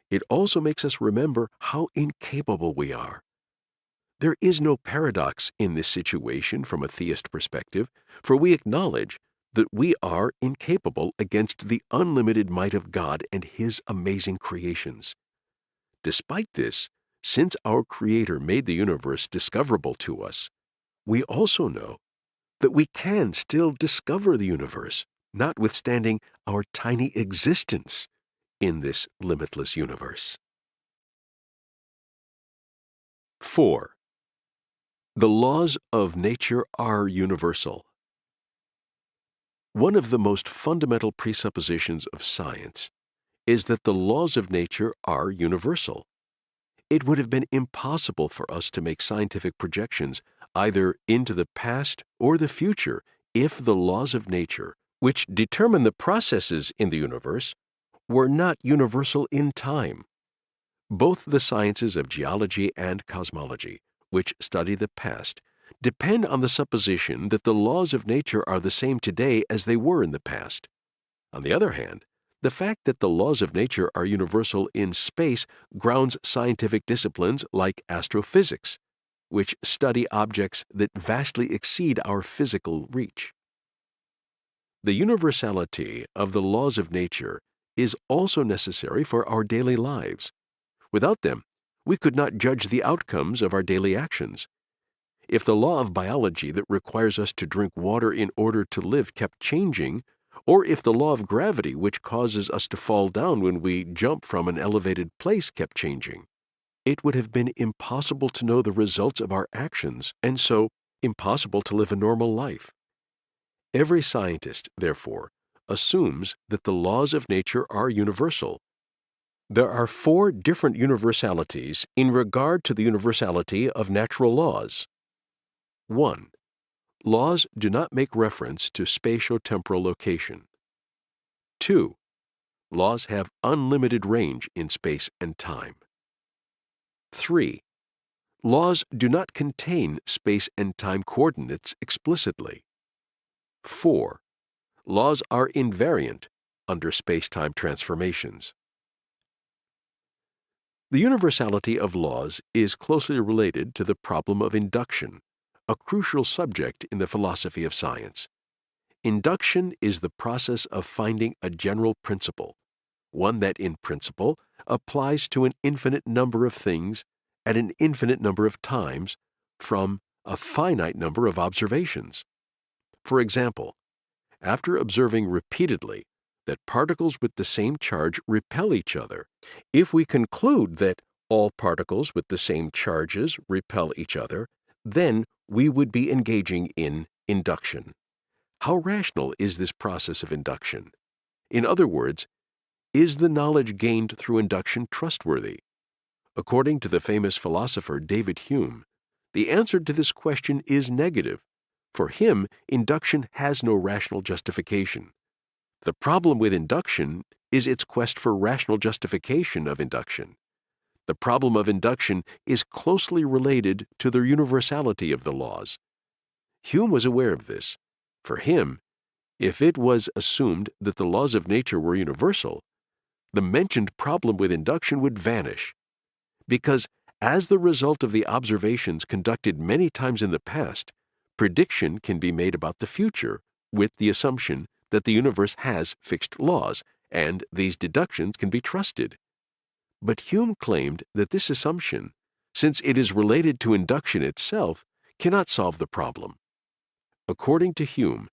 A: it also makes us remember how incapable we are. There is no paradox in this situation from a theist perspective, for we acknowledge that we are incapable against the unlimited might of God and His amazing creations. Despite this, since our Creator made the universe discoverable to us, we also know that we can still discover the universe, notwithstanding our tiny existence in this limitless universe. 4. The laws of nature are universal. One of the most fundamental presuppositions of science is that the laws of nature are universal. It would have been impossible for us to make scientific projections either into the past or the future if the laws of nature, which determine the processes in the universe, were not universal in time. Both the sciences of geology and cosmology, which study the past, depend on the supposition that the laws of nature are the same today as they were in the past. On the other hand, the fact that the laws of nature are universal in space grounds scientific disciplines like astrophysics, which study objects that vastly exceed our physical reach. The universality of the laws of nature is also necessary for our daily lives. Without them, we could not judge the outcomes of our daily actions. If the law of biology that requires us to drink water in order to live kept changing, or if the law of gravity which causes us to fall down when we jump from an elevated place kept changing, it would have been impossible to know the results of our actions, and so impossible to live a normal life. Every scientist, therefore, assumes that the laws of nature are universal. There are 4 different universalities in regard to the universality of natural laws. 1. Laws do not make reference to spatio-temporal location. 2. Laws have unlimited range in space and time. 3. Laws do not contain space and time coordinates explicitly. 4. Laws are invariant under space-time transformations. The universality of laws is closely related to the problem of induction, a crucial subject in the philosophy of science. Induction is the process of finding a general principle, one that in principle applies to an infinite number of things at an infinite number of times from a finite number of observations. For example, after observing repeatedly that particles with the same charge repel each other, if we conclude that all particles with the same charges repel each other, then we would be engaging in induction. How rational is this process of induction? In other words, is the knowledge gained through induction trustworthy? According to the famous philosopher David Hume, the answer to this question is negative. For him, induction has no rational justification. The problem with induction is its quest for rational justification of induction. The problem of induction is closely related to the universality of the laws. Hume was aware of this. For him, if it was assumed that the laws of nature were universal, the mentioned problem with induction would vanish, because as the result of the observations conducted many times in the past, prediction can be made about the future with the assumption that the universe has fixed laws, and these deductions can be trusted. But Hume claimed that this assumption, since it is related to induction itself, cannot solve the problem. According to Hume,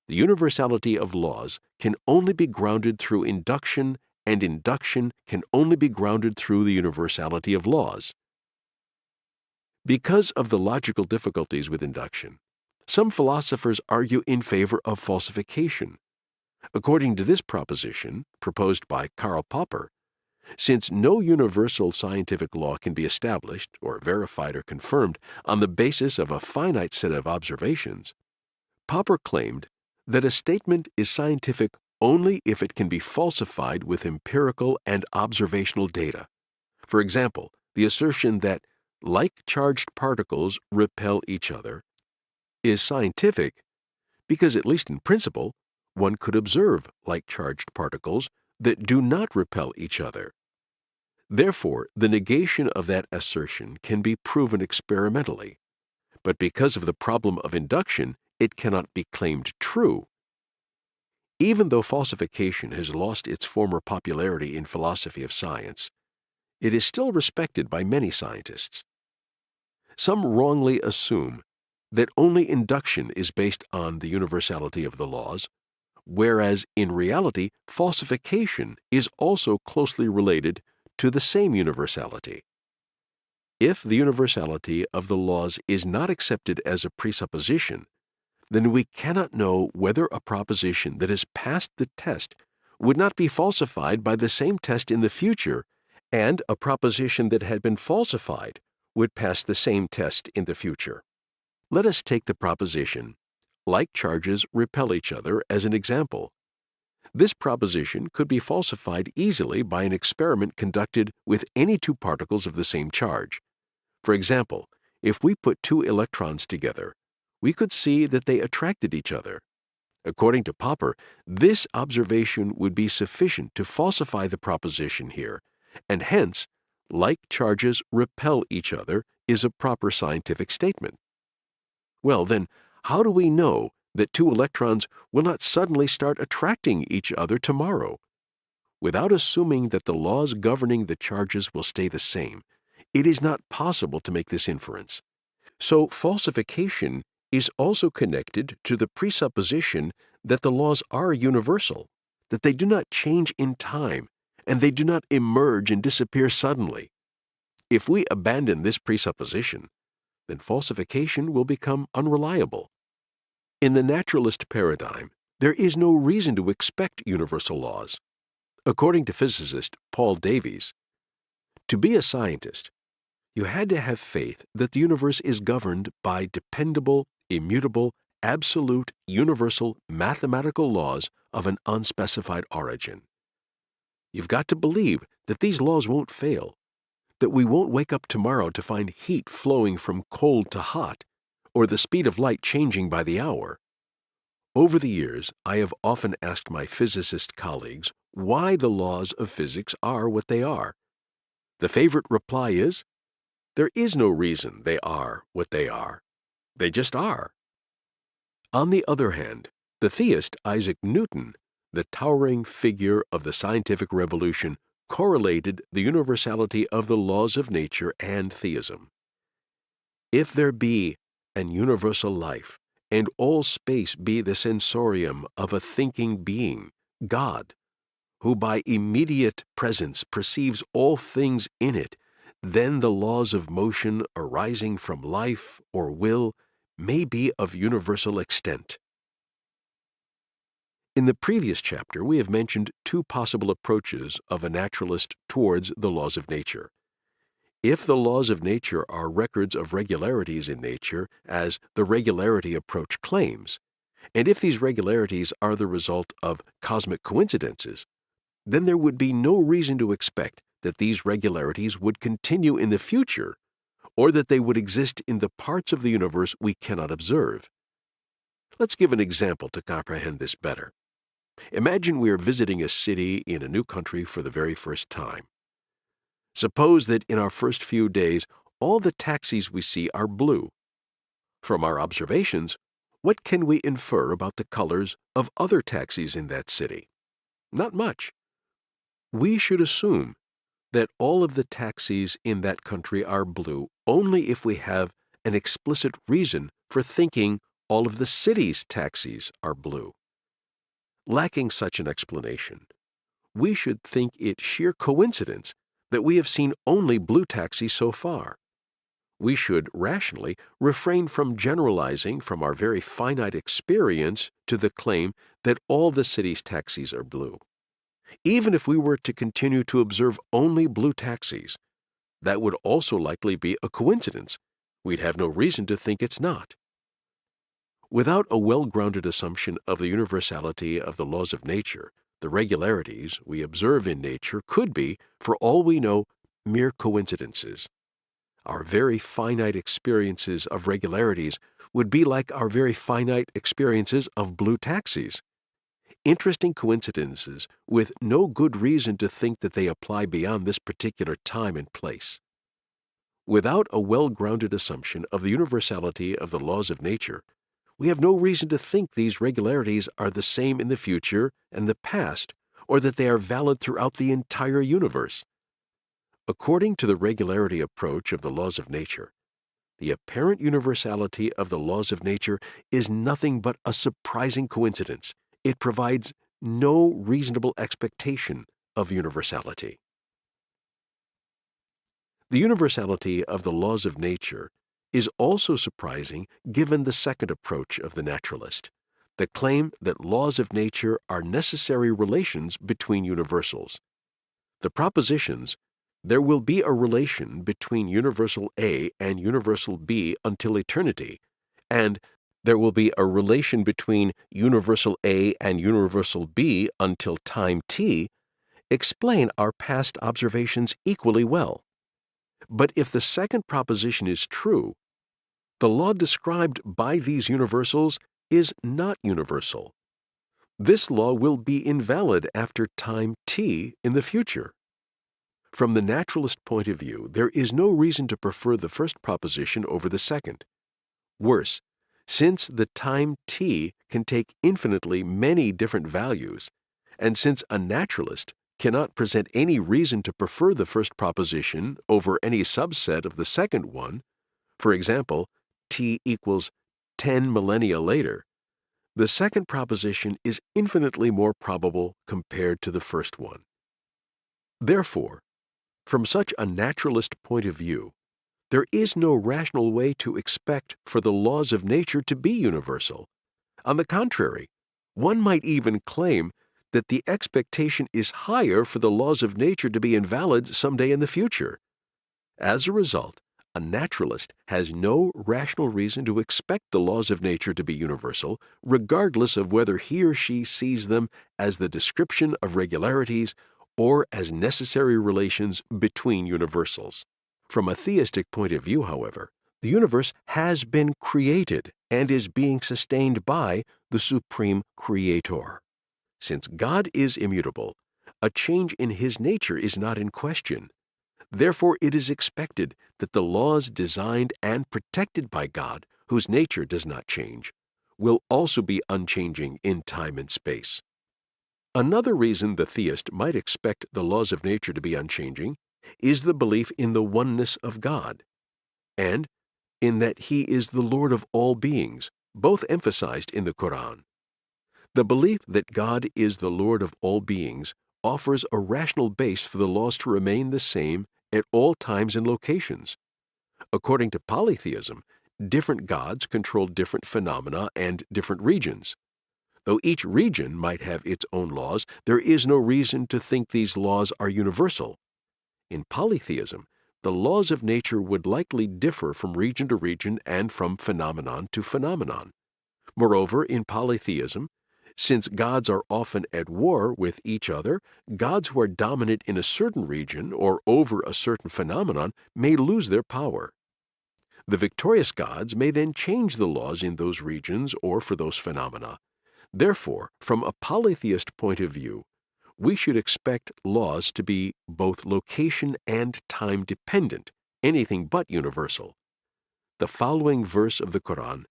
A: the universality of laws can only be grounded through induction, and induction can only be grounded through the universality of laws. Because of the logical difficulties with induction, some philosophers argue in favor of falsification. According to this proposition, proposed by Karl Popper, since no universal scientific law can be established or verified or confirmed on the basis of a finite set of observations, Popper claimed that a statement is scientific only if it can be falsified with empirical and observational data. For example, the assertion that like-charged particles repel each other is scientific because, at least in principle, one could observe like-charged particles that do not repel each other. Therefore, the negation of that assertion can be proven experimentally, but because of the problem of induction, it cannot be claimed true. Even though falsification has lost its former popularity in philosophy of science, it is still respected by many scientists. Some wrongly assume that only induction is based on the universality of the laws, whereas in reality, falsification is also closely related to the same universality. If the universality of the laws is not accepted as a presupposition, then we cannot know whether a proposition that has passed the test would not be falsified by the same test in the future, and a proposition that had been falsified would pass the same test in the future. Let us take the proposition, like charges repel each other, as an example. This proposition could be falsified easily by an experiment conducted with any two particles of the same charge. For example, if we put two electrons together, we could see that they attracted each other. According to Popper, this observation would be sufficient to falsify the proposition here, and hence, like charges repel each other is a proper scientific statement. Well, then, how do we know that two electrons will not suddenly start attracting each other tomorrow? Without assuming that the laws governing the charges will stay the same, it is not possible to make this inference. So, falsification is also connected to the presupposition that the laws are universal, that they do not change in time, and they do not emerge and disappear suddenly. If we abandon this presupposition, then falsification will become unreliable. In the naturalist paradigm, there is no reason to expect universal laws. According to physicist Paul Davies, to be a scientist, you had to have faith that the universe is governed by dependable, immutable, absolute, universal, mathematical laws of an unspecified origin. You've got to believe that these laws won't fail, that we won't wake up tomorrow to find heat flowing from cold to hot, or the speed of light changing by the hour. Over the years, I have often asked my physicist colleagues why the laws of physics are what they are. The favorite reply is, there is no reason they are what they are. They just are. On the other hand, the theist Isaac Newton, the towering figure of the scientific revolution, correlated the universality of the laws of nature and theism. If there be an universal life, and all space be the sensorium of a thinking being, God, who by immediate presence perceives all things in it, then the laws of motion arising from life or will may be of universal extent. In the previous chapter, we have mentioned two possible approaches of a naturalist towards the laws of nature. If the laws of nature are records of regularities in nature, as the regularity approach claims, and if these regularities are the result of cosmic coincidences, then there would be no reason to expect that these regularities would continue in the future, or that they would exist in the parts of the universe we cannot observe. Let's give an example to comprehend this better. Imagine we are visiting a city in a new country for the very first time. Suppose that in our first few days, all the taxis we see are blue. From our observations, what can we infer about the colors of other taxis in that city? Not much. We should assume that all of the taxis in that country are blue only if we have an explicit reason for thinking all of the city's taxis are blue. Lacking such an explanation, we should think it sheer coincidence that we have seen only blue taxis so far. We should rationally refrain from generalizing from our very finite experience to the claim that all the city's taxis are blue. Even if we were to continue to observe only blue taxis, that would also likely be a coincidence. We'd have no reason to think it's not. Without a well-grounded assumption of the universality of the laws of nature, the regularities we observe in nature could be, for all we know, mere coincidences. Our very finite experiences of regularities would be like our very finite experiences of blue taxis. interesting coincidences with no good reason to think that they apply beyond this particular time and place. Without a well-grounded assumption of the universality of the laws of nature, we have no reason to think these regularities are the same in the future and the past, or that they are valid throughout the entire universe. According to the regularity approach of the laws of nature, the apparent universality of the laws of nature is nothing but a surprising coincidence. It provides no reasonable expectation of universality. The universality of the laws of nature is also surprising given the second approach of the naturalist, the claim that laws of nature are necessary relations between universals. The propositions, there will be a relation between universal A and universal B until eternity, and there will be a relation between universal A and universal B until time t, explain our past observations equally well. But if the second proposition is true, the law described by these universals is not universal. This law will be invalid after time t in the future. From the naturalist point of view, there is no reason to prefer the first proposition over the second. Worse, since the time t can take infinitely many different values, and since a naturalist cannot present any reason to prefer the first proposition over any subset of the second one, for example, t equals 10 millennia later, the second proposition is infinitely more probable compared to the first one. Therefore, from such a naturalist point of view, there is no rational way to expect for the laws of nature to be universal. On the contrary, one might even claim that the expectation is higher for the laws of nature to be invalid someday in the future. As a result, a naturalist has no rational reason to expect the laws of nature to be universal, regardless of whether he or she sees them as the description of regularities or as necessary relations between universals. From a theistic point of view, however, the universe has been created and is being sustained by the Supreme Creator. Since God is immutable, a change in His nature is not in question. Therefore, it is expected that the laws designed and protected by God, whose nature does not change, will also be unchanging in time and space. Another reason the theist might expect the laws of nature to be unchanging is the belief in the oneness of God, and in that He is the Lord of all beings, both emphasized in the Quran. The belief that God is the Lord of all beings offers a rational base for the laws to remain the same at all times and locations. According to polytheism, different gods control different phenomena and different regions. Though each region might have its own laws, there is no reason to think these laws are universal. In polytheism, the laws of nature would likely differ from region to region and from phenomenon to phenomenon. Moreover, in polytheism, since gods are often at war with each other, gods who are dominant in a certain region or over a certain phenomenon may lose their power. The victorious gods may then change the laws in those regions or for those phenomena. Therefore, from a polytheist point of view, we should expect laws to be both location and time dependent, anything but universal. The following verse of the Quran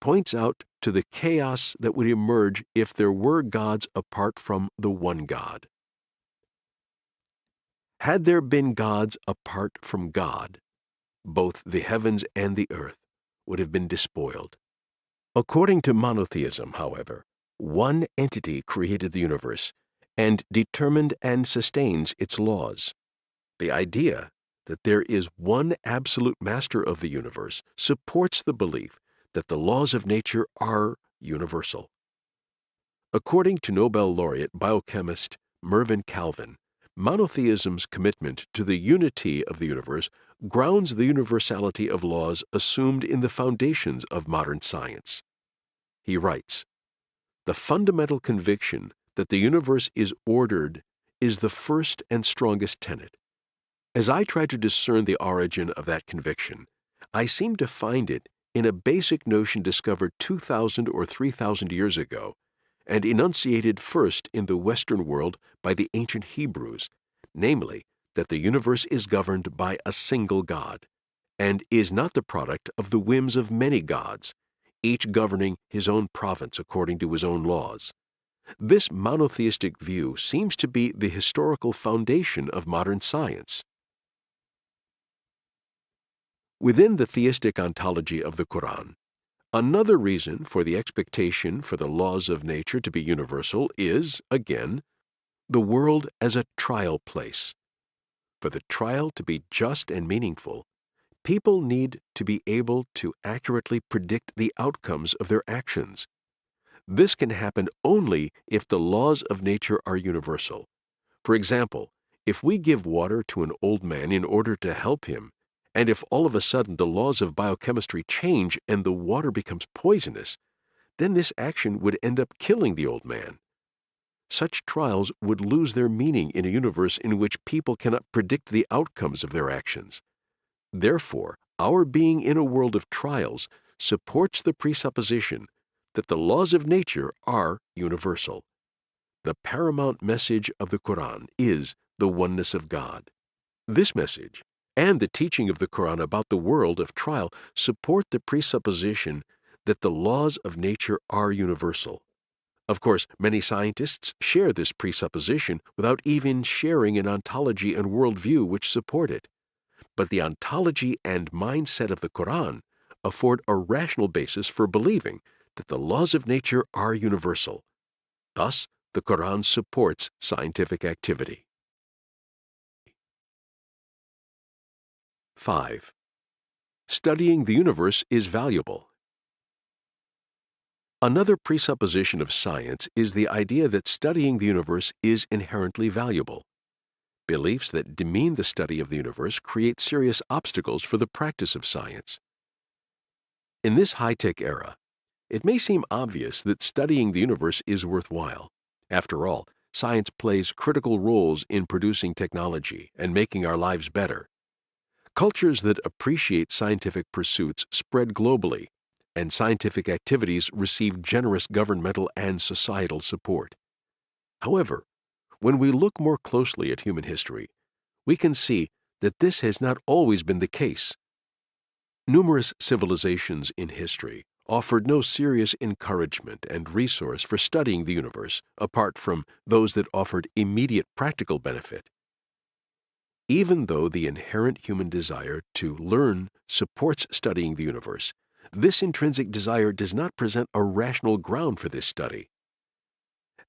A: points out to the chaos that would emerge if there were gods apart from the one God. Had there been gods apart from God, both the heavens and the earth would have been despoiled. According to monotheism, however, one entity created the universe and determined and sustains its laws. The idea that there is one absolute master of the universe supports the belief that the laws of nature are universal. According to Nobel laureate biochemist Mervyn Calvin, monotheism's commitment to the unity of the universe grounds the universality of laws assumed in the foundations of modern science. He writes, "The fundamental conviction that the universe is ordered is the first and strongest tenet. As I try to discern the origin of that conviction, I seem to find it in a basic notion discovered 2,000 or 3,000 years ago, and enunciated first in the Western world by the ancient Hebrews, namely, that the universe is governed by a single God, and is not the product of the whims of many gods, each governing his own province according to his own laws. This monotheistic view seems to be the historical foundation of modern science. Within the theistic ontology of the Quran, another reason for the expectation for the laws of nature to be universal is, again, the world as a trial place. For the trial to be just and meaningful, people need to be able to accurately predict the outcomes of their actions. This can happen only if the laws of nature are universal. For example, if we give water to an old man in order to help him, and if all of a sudden the laws of biochemistry change and the water becomes poisonous, then this action would end up killing the old man. Such trials would lose their meaning in a universe in which people cannot predict the outcomes of their actions. Therefore, our being in a world of trials supports the presupposition that the laws of nature are universal. The paramount message of the Quran is the oneness of God. This message, and the teaching of the Quran about the world of trial, support the presupposition that the laws of nature are universal. Of course, many scientists share this presupposition without even sharing an ontology and worldview which support it. But the ontology and mindset of the Quran afford a rational basis for believing that the laws of nature are universal. Thus, the Quran supports scientific activity. 5. Studying the universe is valuable. Another presupposition of science is the idea that studying the universe is inherently valuable. Beliefs that demean the study of the universe create serious obstacles for the practice of science. In this high-tech era, it may seem obvious that studying the universe is worthwhile. After all, science plays critical roles in producing technology and making our lives better. Cultures that appreciate scientific pursuits spread globally, and scientific activities receive generous governmental and societal support. However, when we look more closely at human history, we can see that this has not always been the case. Numerous civilizations in history offered no serious encouragement and resource for studying the universe apart from those that offered immediate practical benefit. Even though the inherent human desire to learn supports studying the universe, this intrinsic desire does not present a rational ground for this study.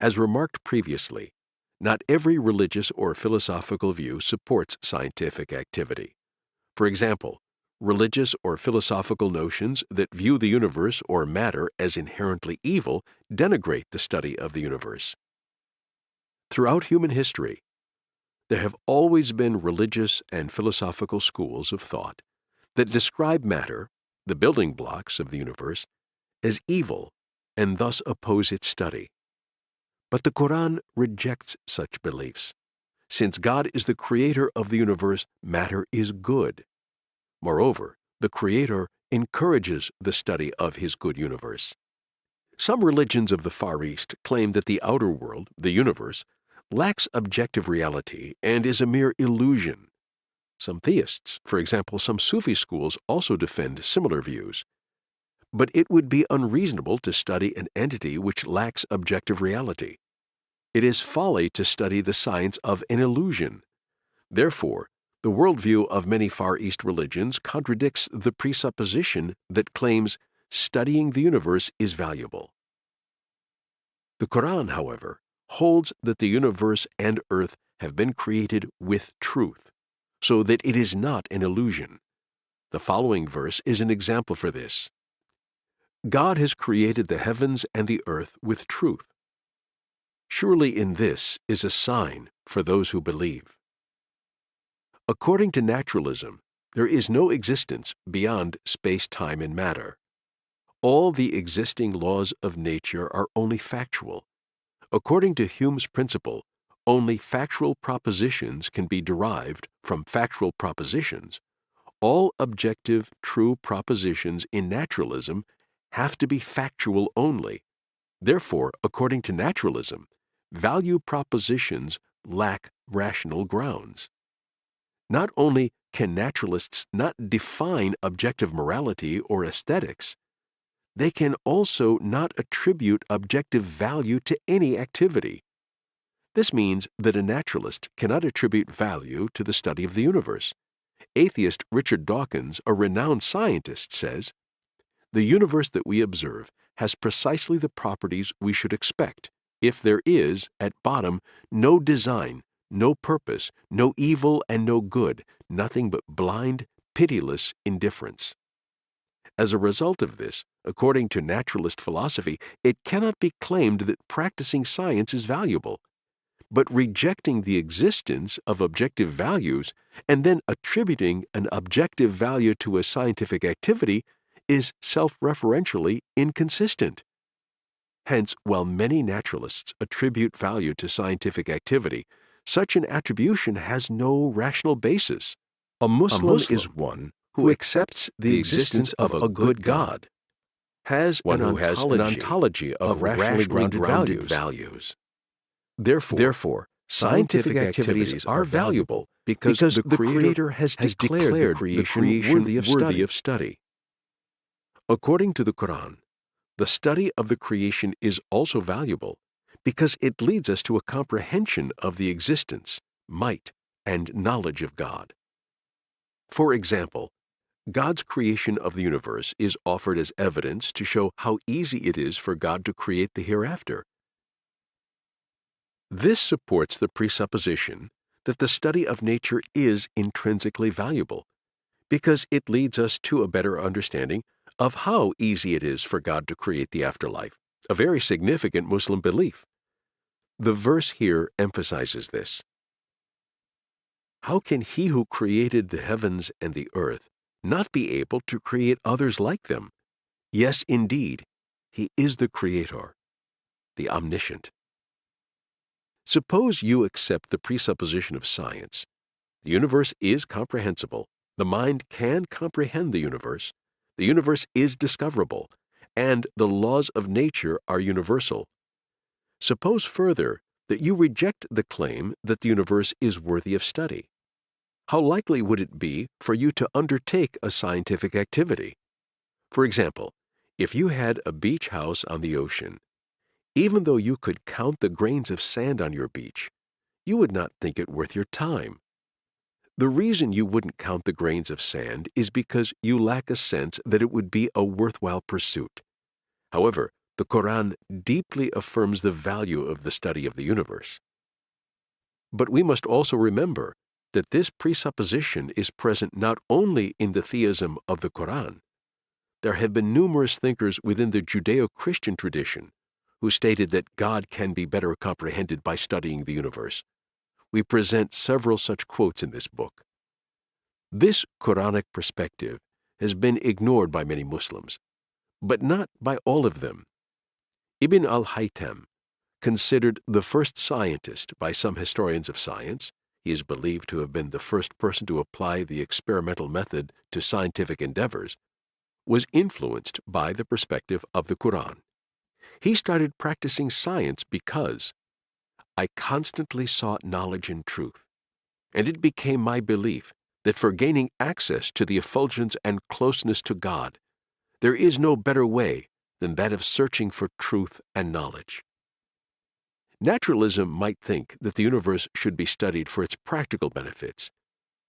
A: As remarked previously, not every religious or philosophical view supports scientific activity. For example, religious or philosophical notions that view the universe or matter as inherently evil denigrate the study of the universe. Throughout human history, there have always been religious and philosophical schools of thought that describe matter, the building blocks of the universe, as evil and thus oppose its study. But the Quran rejects such beliefs. Since God is the creator of the universe, matter is good. Moreover, the Creator encourages the study of His good universe. Some religions of the Far East claim that the outer world, the universe, lacks objective reality and is a mere illusion. Some theists, for example, some Sufi schools also defend similar views. But it would be unreasonable to study an entity which lacks objective reality. It is folly to study the science of an illusion. Therefore, the worldview of many Far East religions contradicts the presupposition that claims studying the universe is valuable. The Quran, however, holds that the universe and earth have been created with truth, so that it is not an illusion. The following verse is an example for this. God has created the heavens and the earth with truth. Surely in this is a sign for those who believe. According to naturalism, there is no existence beyond space, time, and matter. All the existing laws of nature are only factual. According to Hume's principle, only factual propositions can be derived from factual propositions. All objective, true propositions in naturalism have to be factual only. Therefore, according to naturalism, value propositions lack rational grounds. Not only can naturalists not define objective morality or aesthetics, they can also not attribute objective value to any activity. This means that a naturalist cannot attribute value to the study of the universe. Atheist Richard Dawkins, a renowned scientist, says, "The universe that we observe has precisely the properties we should expect if there is, at bottom, no design, no purpose, no evil and no good, nothing but blind, pitiless indifference." As a result of this, according to naturalist philosophy, it cannot be claimed that practicing science is valuable. But rejecting the existence of objective values and then attributing an objective value to a scientific activity is self-referentially inconsistent. Hence, while many naturalists attribute value to scientific activity, such an attribution has no rational basis. A Muslim is one who accepts the existence of a good God, has an ontology of rationally grounded values. Therefore, scientific activities are valuable because the Creator has declared the creation worthy of study. According to the Quran, the study of the creation is also valuable because it leads us to a comprehension of the existence, might, and knowledge of God. For example, God's creation of the universe is offered as evidence to show how easy it is for God to create the hereafter. This supports the presupposition that the study of nature is intrinsically valuable, because it leads us to a better understanding of how easy it is for God to create the afterlife, a very significant Muslim belief. The verse here emphasizes this. How can He who created the heavens and the earth not be able to create others like them? Yes, indeed, He is the Creator, the Omniscient. Suppose you accept the presupposition of science. The universe is comprehensible, the mind can comprehend the universe is discoverable, and the laws of nature are universal. Suppose further that you reject the claim that the universe is worthy of study. How likely would it be for you to undertake a scientific activity? For example, if you had a beach house on the ocean, even though you could count the grains of sand on your beach, you would not think it worth your time. The reason you wouldn't count the grains of sand is because you lack a sense that it would be a worthwhile pursuit. However, the Quran deeply affirms the value of the study of the universe. But we must also remember that this presupposition is present not only in the theism of the Quran. There have been numerous thinkers within the Judeo-Christian tradition who stated that God can be better comprehended by studying the universe. We present several such quotes in this book. This Quranic perspective has been ignored by many Muslims, but not by all of them. Ibn al-Haytham, considered the first scientist by some historians of science, he is believed to have been the first person to apply the experimental method to scientific endeavors, was influenced by the perspective of the Quran. He started practicing science because I constantly sought knowledge and truth, and it became my belief that for gaining access to the effulgence and closeness to God, there is no better way than that of searching for truth and knowledge. Naturalism might think that the universe should be studied for its practical benefits,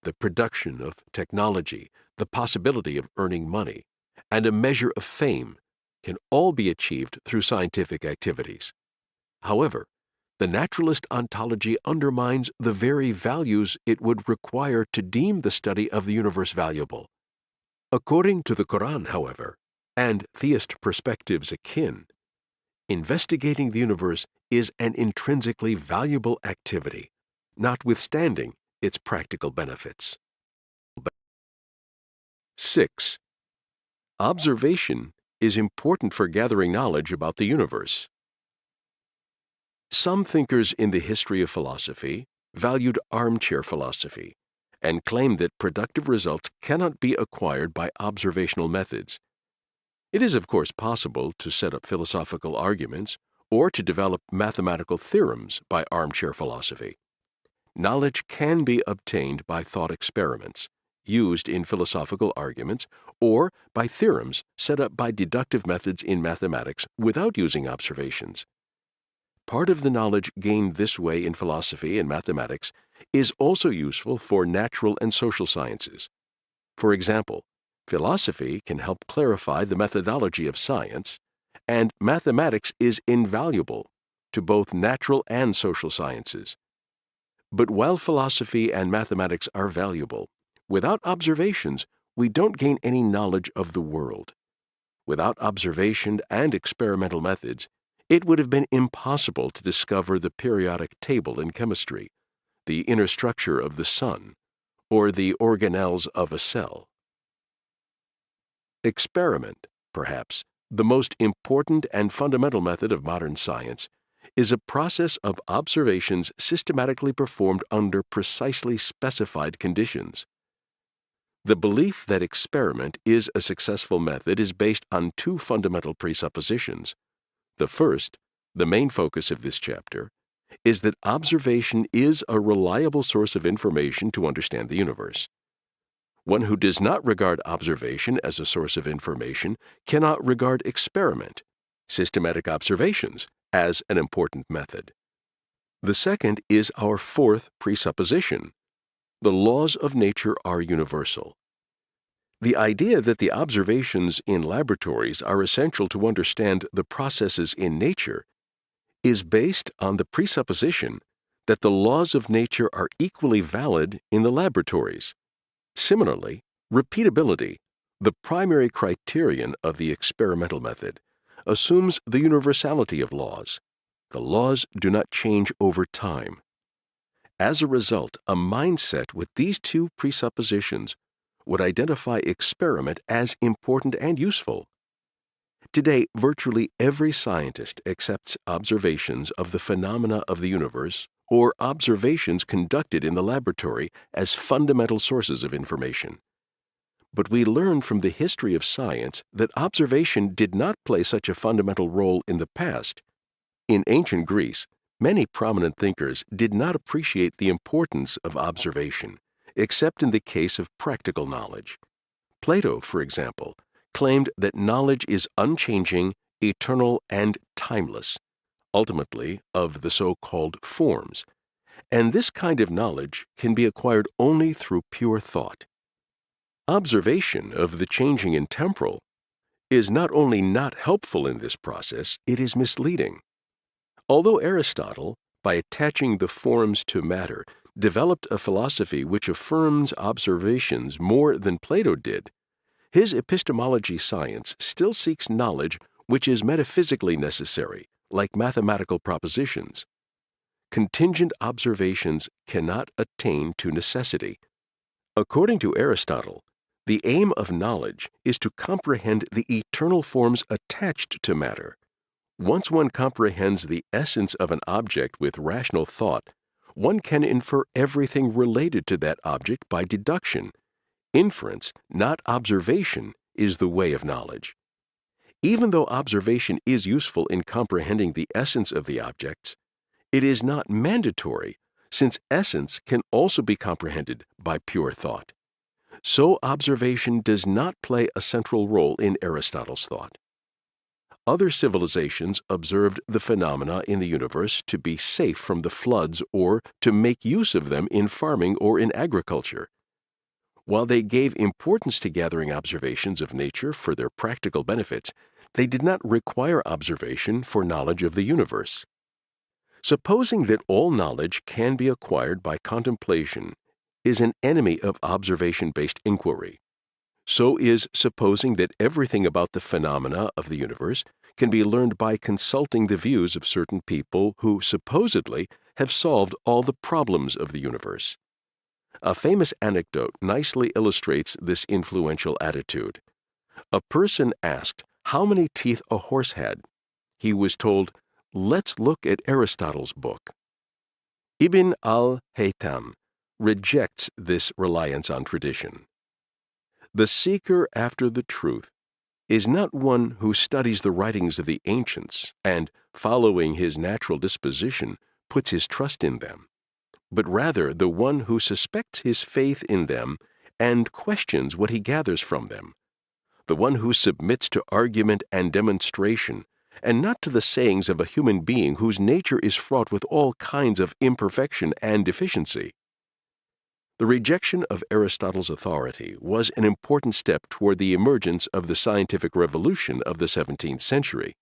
A: the production of technology, the possibility of earning money, and a measure of fame can all be achieved through scientific activities. However, the naturalist ontology undermines the very values it would require to deem the study of the universe valuable. According to the Quran, however, and theist perspectives akin, investigating the universe is an intrinsically valuable activity, notwithstanding its practical benefits. 6. Observation is important for gathering knowledge about the universe. Some thinkers in the history of philosophy valued armchair philosophy and claimed that productive results cannot be acquired by observational methods. It is, of course, possible to set up philosophical arguments or to develop mathematical theorems by armchair philosophy. Knowledge can be obtained by thought experiments, used in philosophical arguments, or by theorems set up by deductive methods in mathematics without using observations. Part of the knowledge gained this way in philosophy and mathematics is also useful for natural and social sciences. For example, philosophy can help clarify the methodology of science, and mathematics is invaluable to both natural and social sciences. But while philosophy and mathematics are valuable, without observations, we don't gain any knowledge of the world. Without observation and experimental methods, it would have been impossible to discover the periodic table in chemistry, the inner structure of the sun, or the organelles of a cell. Experiment, perhaps, the most important and fundamental method of modern science, is a process of observations systematically performed under precisely specified conditions. The belief that experiment is a successful method is based on two fundamental presuppositions. The first, the main focus of this chapter, is that observation is a reliable source of information to understand the universe. One who does not regard observation as a source of information cannot regard experiment, systematic observations, as an important method. The second is our fourth presupposition. The laws of nature are universal. The idea that the observations in laboratories are essential to understand the processes in nature is based on the presupposition that the laws of nature are equally valid in the laboratories. Similarly, repeatability, the primary criterion of the experimental method, assumes the universality of laws. The laws do not change over time. As a result, a mindset with these two presuppositions would identify experiment as important and useful. Today, virtually every scientist accepts observations of the phenomena of the universe or observations conducted in the laboratory as fundamental sources of information. But we learn from the history of science that observation did not play such a fundamental role in the past. In ancient Greece, many prominent thinkers did not appreciate the importance of observation, except in the case of practical knowledge. Plato, for example, claimed that knowledge is unchanging, eternal, and timeless, ultimately of the so-called forms, and this kind of knowledge can be acquired only through pure thought. Observation of the changing and temporal is not only not helpful in this process, it is misleading. Although Aristotle, by attaching the forms to matter, developed a philosophy which affirms observations more than Plato did, his epistemology science still seeks knowledge which is metaphysically necessary, like mathematical propositions. Contingent observations cannot attain to necessity. According to Aristotle, the aim of knowledge is to comprehend the eternal forms attached to matter. Once one comprehends the essence of an object with rational thought, one can infer everything related to that object by deduction. Inference, not observation, is the way of knowledge. Even though observation is useful in comprehending the essence of the objects, it is not mandatory, since essence can also be comprehended by pure thought. So observation does not play a central role in Aristotle's thought. Other civilizations observed the phenomena in the universe to be safe from the floods or to make use of them in farming or in agriculture. While they gave importance to gathering observations of nature for their practical benefits, they did not require observation for knowledge of the universe. Supposing that all knowledge can be acquired by contemplation is an enemy of observation-based inquiry. So is supposing that everything about the phenomena of the universe can be learned by consulting the views of certain people who supposedly have solved all the problems of the universe. A famous anecdote nicely illustrates this influential attitude. A person asked how many teeth a horse had. He was told, "Let's look at Aristotle's book." Ibn al-Haytham rejects this reliance on tradition. The seeker after the truth is not one who studies the writings of the ancients and, following his natural disposition, puts his trust in them, but rather the one who suspects his faith in them and questions what he gathers from them, the one who submits to argument and demonstration, and not to the sayings of a human being whose nature is fraught with all kinds of imperfection and deficiency. The rejection of Aristotle's authority was an important step toward the emergence of the scientific revolution of the 17th century.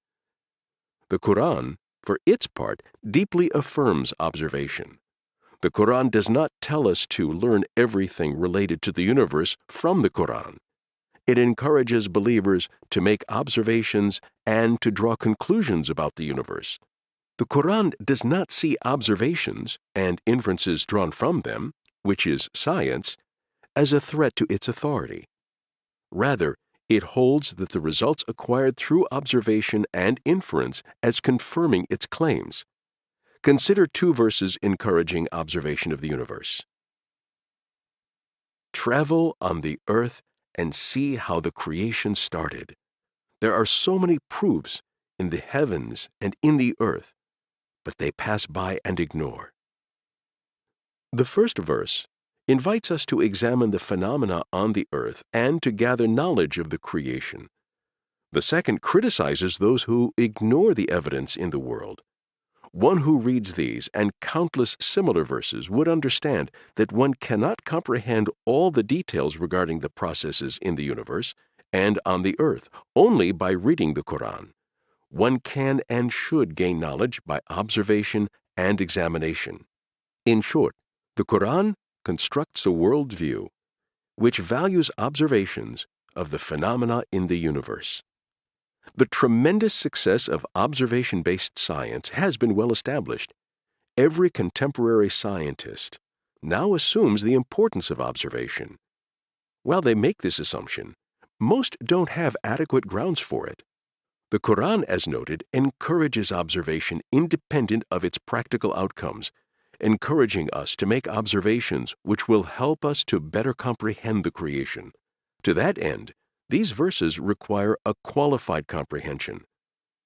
A: The Quran, for its part, deeply affirms observation. The Quran does not tell us to learn everything related to the universe from the Quran. It encourages believers to make observations and to draw conclusions about the universe. The Quran does not see observations and inferences drawn from them, which is science, as a threat to its authority. Rather, it holds that the results acquired through observation and inference as confirming its claims. Consider two verses encouraging observation of the universe. Travel on the earth and see how the creation started. There are so many proofs in the heavens and in the earth, but they pass by and ignore. The first verse invites us to examine the phenomena on the earth and to gather knowledge of the creation. The second criticizes those who ignore the evidence in the world. One who reads these and countless similar verses would understand that one cannot comprehend all the details regarding the processes in the universe and on the earth only by reading the Quran. One can and should gain knowledge by observation and examination. In short, the Quran constructs a worldview which values observations of the phenomena in the universe. The tremendous success of observation-based science has been well established. Every contemporary scientist now assumes the importance of observation. While they make this assumption, most don't have adequate grounds for it. The Quran, as noted, encourages observation independent of its practical outcomes, encouraging us to make observations which will help us to better comprehend the creation. To that end, these verses require a qualified comprehension.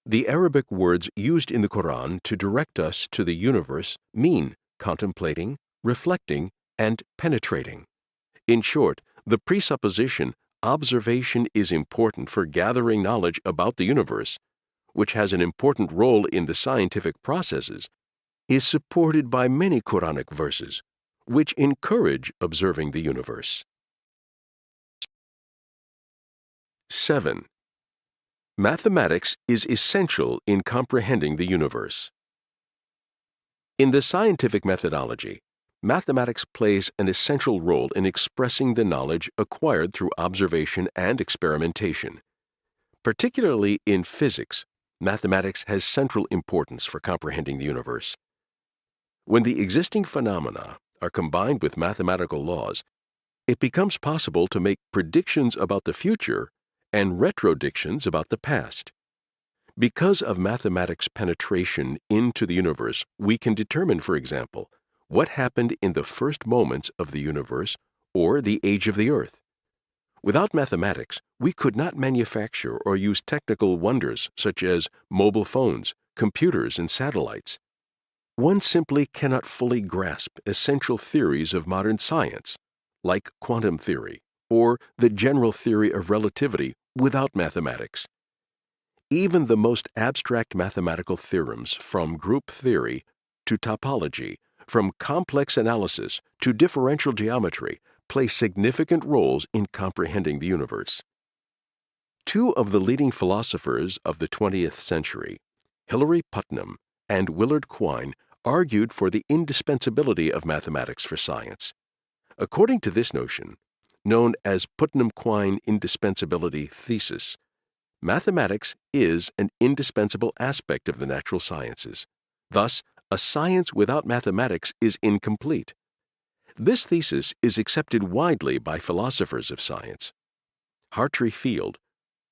A: The Arabic words used in the Quran to direct us to the universe mean contemplating, reflecting, and penetrating. In short, the presupposition observation is important for gathering knowledge about the universe, which has an important role in the scientific processes, is supported by many Quranic verses, which encourage observing the universe. 7. Mathematics is essential in comprehending the universe. In the scientific methodology, mathematics plays an essential role in expressing the knowledge acquired through observation and experimentation. Particularly in physics, mathematics has central importance for comprehending the universe. When the existing phenomena are combined with mathematical laws, it becomes possible to make predictions about the future and retrodictions about the past. Because of mathematics' penetration into the universe, we can determine, for example, what happened in the first moments of the universe or the age of the earth. Without mathematics, we could not manufacture or use technical wonders such as mobile phones, computers, and satellites. One simply cannot fully grasp essential theories of modern science, like quantum theory or the general theory of relativity, without mathematics. Even the most abstract mathematical theorems, from group theory to topology, from complex analysis to differential geometry, play significant roles in comprehending the universe. Two of the leading philosophers of the 20th century, Hilary Putnam and Willard Quine, argued for the indispensability of mathematics for science. According to this notion, known as Putnam-Quine indispensability thesis, mathematics is an indispensable aspect of the natural sciences. Thus, a science without mathematics is incomplete. This thesis is accepted widely by philosophers of science. Hartree Field,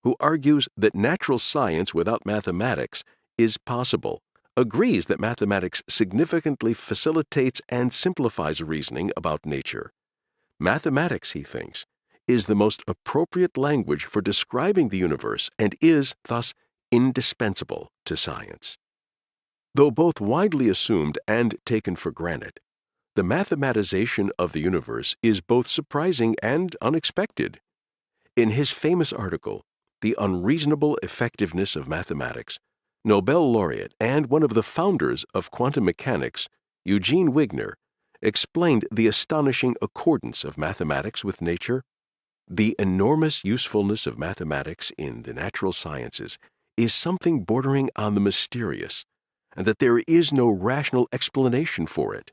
A: who argues that natural science without mathematics is possible, agrees that mathematics significantly facilitates and simplifies reasoning about nature. Mathematics, he thinks, is the most appropriate language for describing the universe and is, thus, indispensable to science. Though both widely assumed and taken for granted, the mathematization of the universe is both surprising and unexpected. In his famous article, The Unreasonable Effectiveness of Mathematics, Nobel laureate and one of the founders of quantum mechanics, Eugene Wigner, explained the astonishing accordance of mathematics with nature. The enormous usefulness of mathematics in the natural sciences is something bordering on the mysterious, and that there is no rational explanation for it.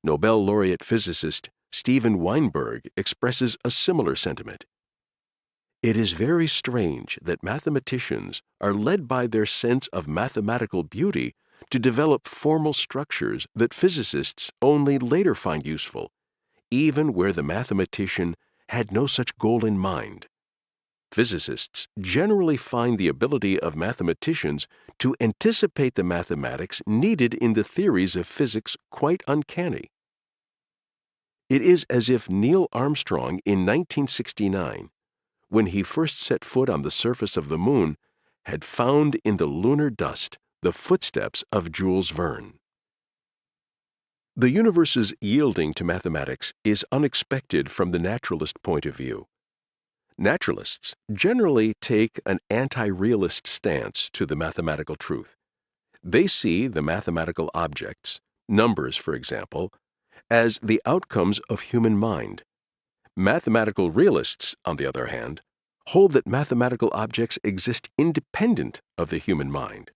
A: Nobel laureate physicist Steven Weinberg expresses a similar sentiment. It is very strange that mathematicians are led by their sense of mathematical beauty to develop formal structures that physicists only later find useful, even where the mathematician had no such goal in mind. Physicists generally find the ability of mathematicians to anticipate the mathematics needed in the theories of physics quite uncanny. It is as if Neil Armstrong in 1969, when he first set foot on the surface of the moon, had found in the lunar dust the footsteps of Jules Verne. The universe's yielding to mathematics is unexpected from the naturalist point of view. Naturalists generally take an anti-realist stance to the mathematical truth. They see the mathematical objects, numbers for example, as the outcomes of human mind. Mathematical realists, on the other hand, hold that mathematical objects exist independent of the human mind.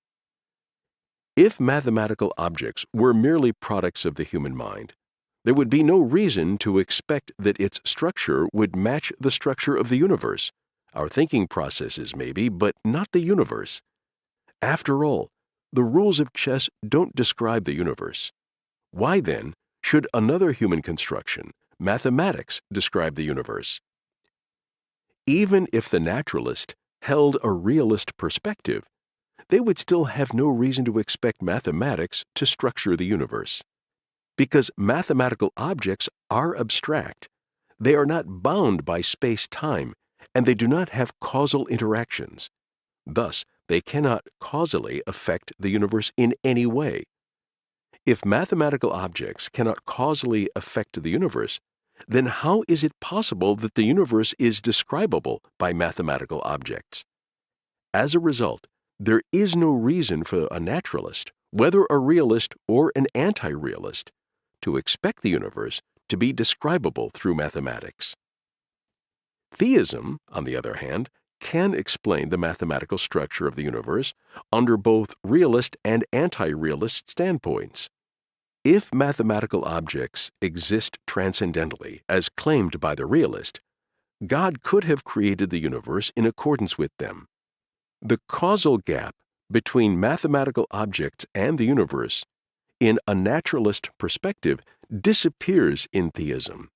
A: If mathematical objects were merely products of the human mind, there would be no reason to expect that its structure would match the structure of the universe, our thinking processes maybe, but not the universe. After all, the rules of chess don't describe the universe. Why then should another human construction, mathematics, describe the universe? Even if the naturalist held a realist perspective, they would still have no reason to expect mathematics to structure the universe. Because mathematical objects are abstract, they are not bound by space-time, and they do not have causal interactions. Thus, they cannot causally affect the universe in any way. If mathematical objects cannot causally affect the universe, then how is it possible that the universe is describable by mathematical objects? As a result, there is no reason for a naturalist, whether a realist or an anti-realist, to expect the universe to be describable through mathematics. Theism, on the other hand, can explain the mathematical structure of the universe under both realist and anti-realist standpoints. If mathematical objects exist transcendentally, as claimed by the realist, God could have created the universe in accordance with them. The causal gap between mathematical objects and the universe, in a naturalist perspective, disappears in theism.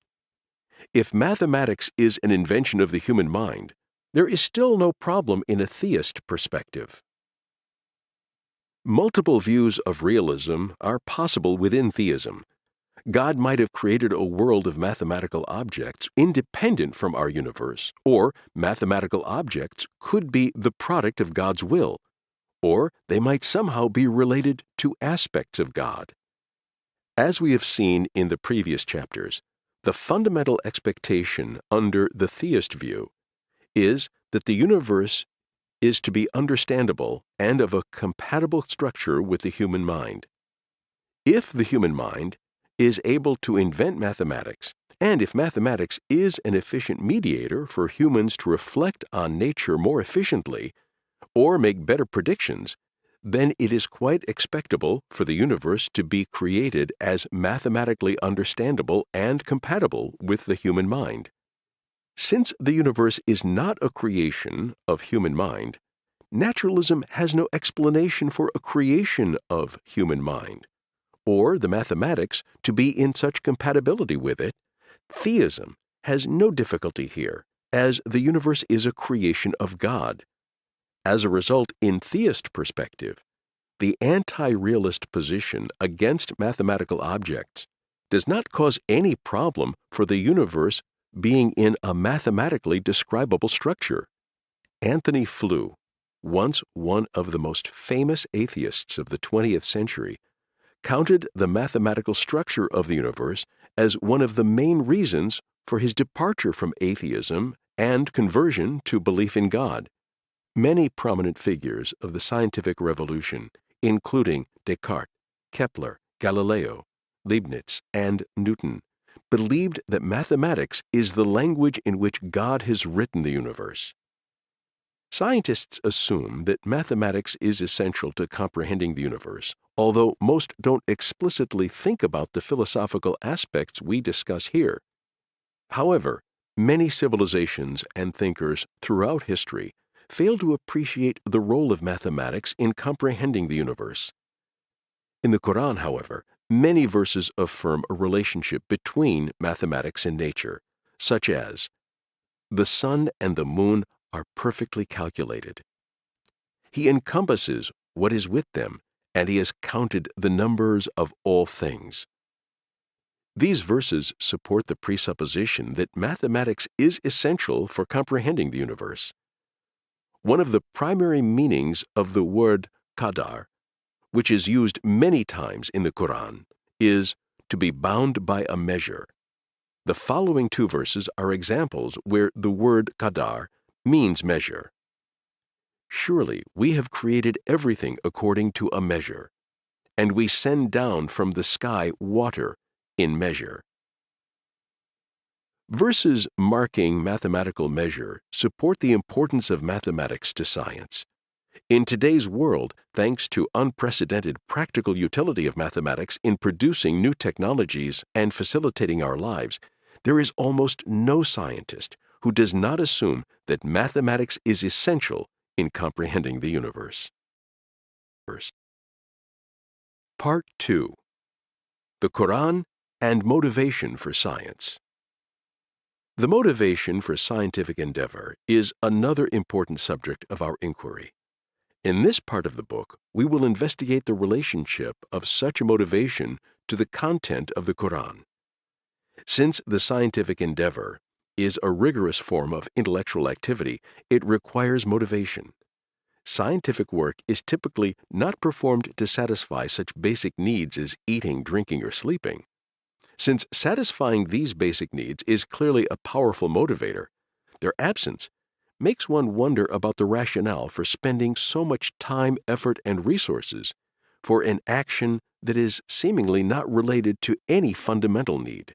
A: If mathematics is an invention of the human mind, there is still no problem in a theist perspective. Multiple views of realism are possible within theism. God might have created a world of mathematical objects independent from our universe, or mathematical objects could be the product of God's will, or they might somehow be related to aspects of God. As we have seen in the previous chapters, the fundamental expectation under the theist view is that the universe is to be understandable and of a compatible structure with the human mind. If the human mind is able to invent mathematics, and if mathematics is an efficient mediator for humans to reflect on nature more efficiently or make better predictions, then it is quite expectable for the universe to be created as mathematically understandable and compatible with the human mind. Since the universe is not a creation of human mind, naturalism has no explanation for a creation of human mind, or the mathematics to be in such compatibility with it. Theism has no difficulty here, as the universe is a creation of God. As a result, in theist perspective, the anti-realist position against mathematical objects does not cause any problem for the universe being in a mathematically describable structure. Anthony Flew, once one of the most famous atheists of the 20th century, counted the mathematical structure of the universe as one of the main reasons for his departure from atheism and conversion to belief in God. Many prominent figures of the scientific revolution, including Descartes, Kepler, Galileo, Leibniz, and Newton, believed that mathematics is the language in which God has written the universe. Scientists assume that mathematics is essential to comprehending the universe, although most don't explicitly think about the philosophical aspects we discuss here. However, many civilizations and thinkers throughout history fail to appreciate the role of mathematics in comprehending the universe. In the Quran, however, many verses affirm a relationship between mathematics and nature, such as, "The sun and the moon are perfectly calculated. He encompasses what is with them, and he has counted the numbers of all things." These verses support the presupposition that mathematics is essential for comprehending the universe. One of the primary meanings of the word qadar, which is used many times in the Quran, is to be bound by a measure. The following two verses are examples where the word qadar means measure. "Surely we have created everything according to a measure, and we send down from the sky water in measure." Verses marking mathematical measure support the importance of mathematics to science. In today's world, thanks to unprecedented practical utility of mathematics in producing new technologies and facilitating our lives, there is almost no scientist who does not assume that mathematics is essential in comprehending the universe. Part 2. The Quran and Motivation for Science. The motivation for scientific endeavor is another important subject of our inquiry. In this part of the book, we will investigate the relationship of such a motivation to the content of the Quran. Since the scientific endeavor is a rigorous form of intellectual activity, it requires motivation. Scientific work is typically not performed to satisfy such basic needs as eating, drinking, or sleeping. Since satisfying these basic needs is clearly a powerful motivator, their absence makes one wonder about the rationale for spending so much time, effort, and resources for an action that is seemingly not related to any fundamental need.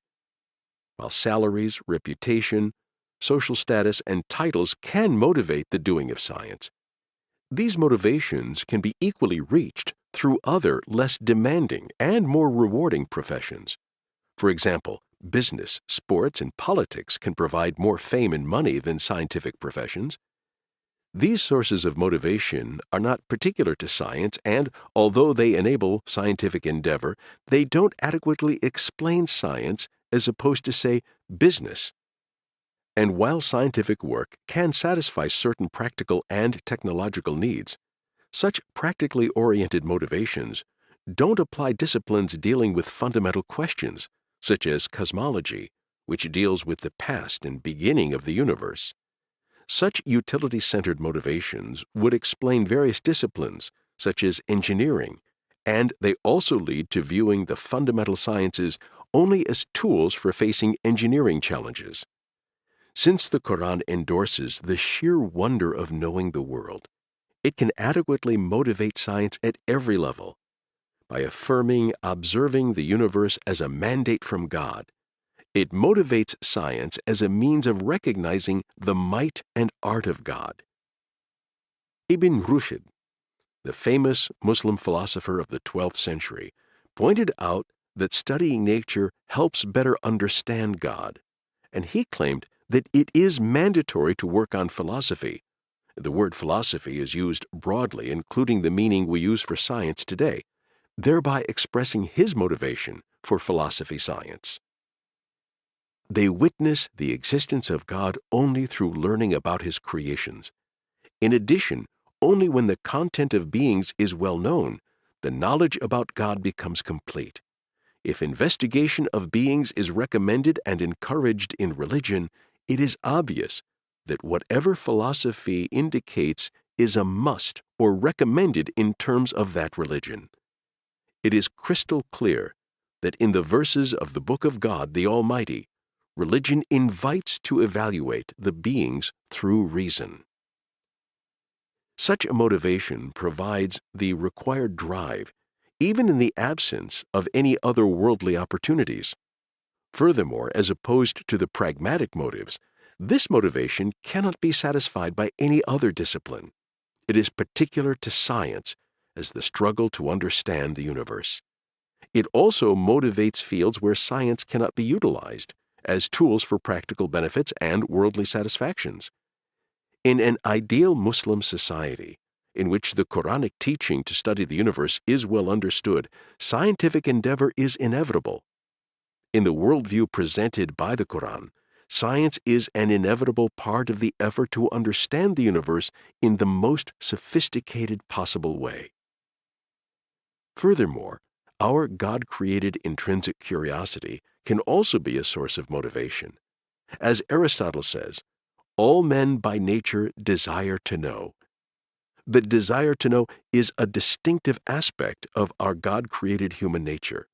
A: While salaries, reputation, social status, and titles can motivate the doing of science, these motivations can be equally reached through other, less demanding and more rewarding professions. For example, business, sports, and politics can provide more fame and money than scientific professions. These sources of motivation are not particular to science, and although they enable scientific endeavor, they don't adequately explain science as opposed to, say, business. And while scientific work can satisfy certain practical and technological needs, such practically oriented motivations don't apply disciplines dealing with fundamental questions, such as cosmology, which deals with the past and beginning of the universe. Such utility-centered motivations would explain various disciplines, such as engineering, and they also lead to viewing the fundamental sciences only as tools for facing engineering challenges. Since the Quran endorses the sheer wonder of knowing the world, it can adequately motivate science at every level. By affirming observing the universe as a mandate from God, it motivates science as a means of recognizing the might and art of God. Ibn Rushd, the famous Muslim philosopher of the 12th century, pointed out that studying nature helps better understand God, and he claimed that it is mandatory to work on philosophy. The word philosophy is used broadly, including the meaning we use for science today, thereby expressing his motivation for philosophy science. They witness the existence of God only through learning about his creations. In addition, only when the content of beings is well known, the knowledge about God becomes complete. If investigation of beings is recommended and encouraged in religion, it is obvious that whatever philosophy indicates is a must or recommended in terms of that religion. It is crystal clear that in the verses of the Book of God the Almighty, religion invites to evaluate the beings through reason. Such a motivation provides the required drive, even in the absence of any other worldly opportunities. Furthermore, as opposed to the pragmatic motives, this motivation cannot be satisfied by any other discipline. It is particular to science as the struggle to understand the universe. It also motivates fields where science cannot be utilized as tools for practical benefits and worldly satisfactions. In an ideal Muslim society, in which the Quranic teaching to study the universe is well understood, scientific endeavor is inevitable. In the worldview presented by the Quran, science is an inevitable part of the effort to understand the universe in the most sophisticated possible way. Furthermore, our God-created intrinsic curiosity can also be a source of motivation. As Aristotle says, all men by nature desire to know. The desire to know is a distinctive aspect of our God-created human nature.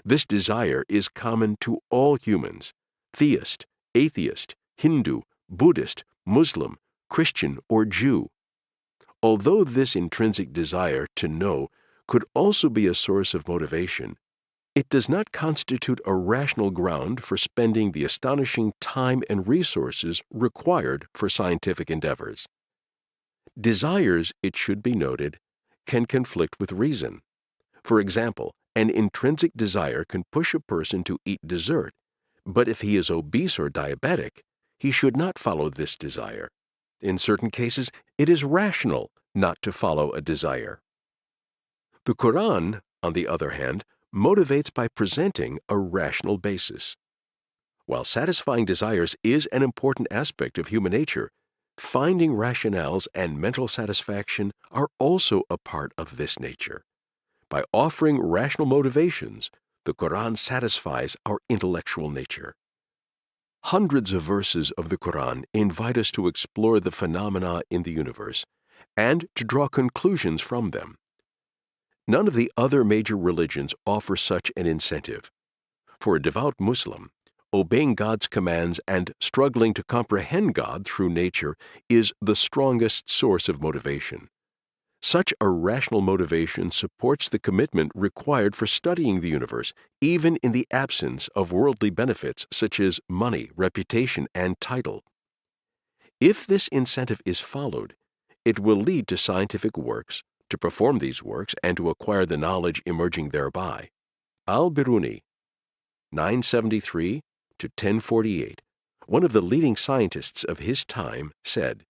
A: This desire is common to all humans, theist, atheist, Hindu, Buddhist, Muslim, Christian, or Jew. Although this intrinsic desire to know could also be a source of motivation, it does not constitute a rational ground for spending the astonishing time and resources required for scientific endeavors. Desires, it should be noted, can conflict with reason. For example, an intrinsic desire can push a person to eat dessert, but if he is obese or diabetic, he should not follow this desire. In certain cases, it is rational not to follow a desire. The Quran, on the other hand, motivates by presenting a rational basis. While satisfying desires is an important aspect of human nature, finding rationales and mental satisfaction are also a part of this nature. By offering rational motivations, the Quran satisfies our intellectual nature. Hundreds of verses of the Quran invite us to explore the phenomena in the universe and to draw conclusions from them. None of the other major religions offer such an incentive. For a devout Muslim, obeying God's commands and struggling to comprehend God through nature is the strongest source of motivation. Such a rational motivation supports the commitment required for studying the universe, even in the absence of worldly benefits such as money, reputation, and title. If this incentive is followed, it will lead to scientific works, to perform these works, and to acquire the knowledge emerging thereby. Al-Biruni, 973 to 1048, one of the leading scientists of his time, said,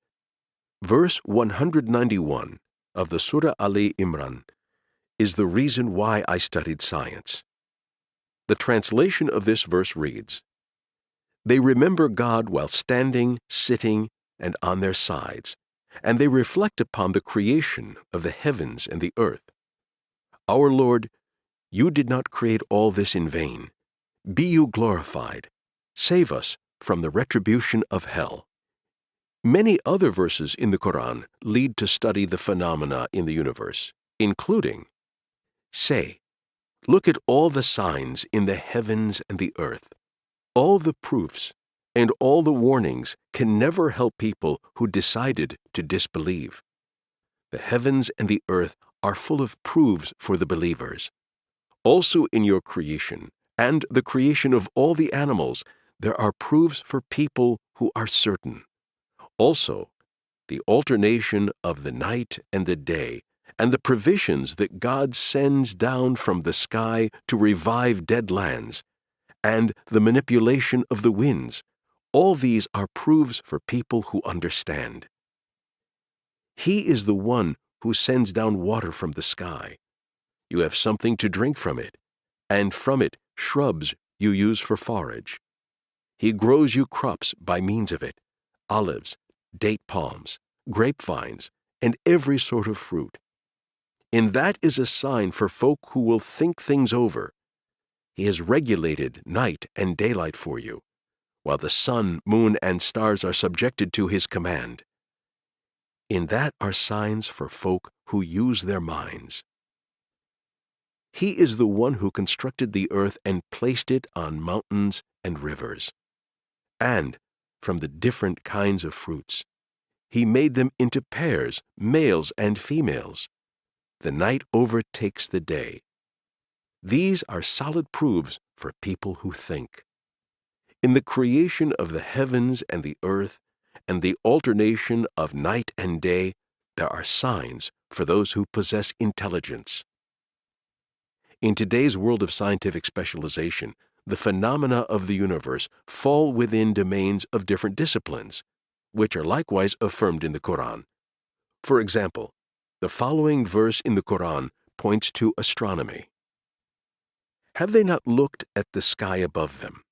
A: Verse 191 of the Surah Ali Imran is the reason why I studied science. The translation of this verse reads, They remember God while standing, sitting, and on their sides, and they reflect upon the creation of the heavens and the earth. Our Lord, you did not create all this in vain. Be you glorified. Save us from the retribution of hell. Many other verses in the Quran lead to study the phenomena in the universe, including, Say, look at all the signs in the heavens and the earth. All the proofs and all the warnings can never help people who decided to disbelieve. The heavens and the earth are full of proofs for the believers. Also in your creation and the creation of all the animals, there are proofs for people who are certain. Also, the alternation of the night and the day, and the provisions that God sends down from the sky to revive dead lands, and the manipulation of the winds, all these are proofs for people who understand. He is the one who sends down water from the sky. You have something to drink from it, and from it shrubs you use for forage. He grows you crops by means of it, olives, date palms, grapevines, and every sort of fruit. And that is a sign for folk who will think things over. He has regulated night and daylight for you, while the sun, moon, and stars are subjected to His command. In that are signs for folk who use their minds. He is the one who constructed the earth and placed it on mountains and rivers. And, from the different kinds of fruits, He made them into pairs, males and females. The night overtakes the day. These are solid proofs for people who think. In the creation of the heavens and the earth, and the alternation of night and day, there are signs for those who possess intelligence. In today's world of scientific specialization, the phenomena of the universe fall within domains of different disciplines, which are likewise affirmed in the Quran. For example, the following verse in the Quran points to astronomy. Have they not looked at the sky above them,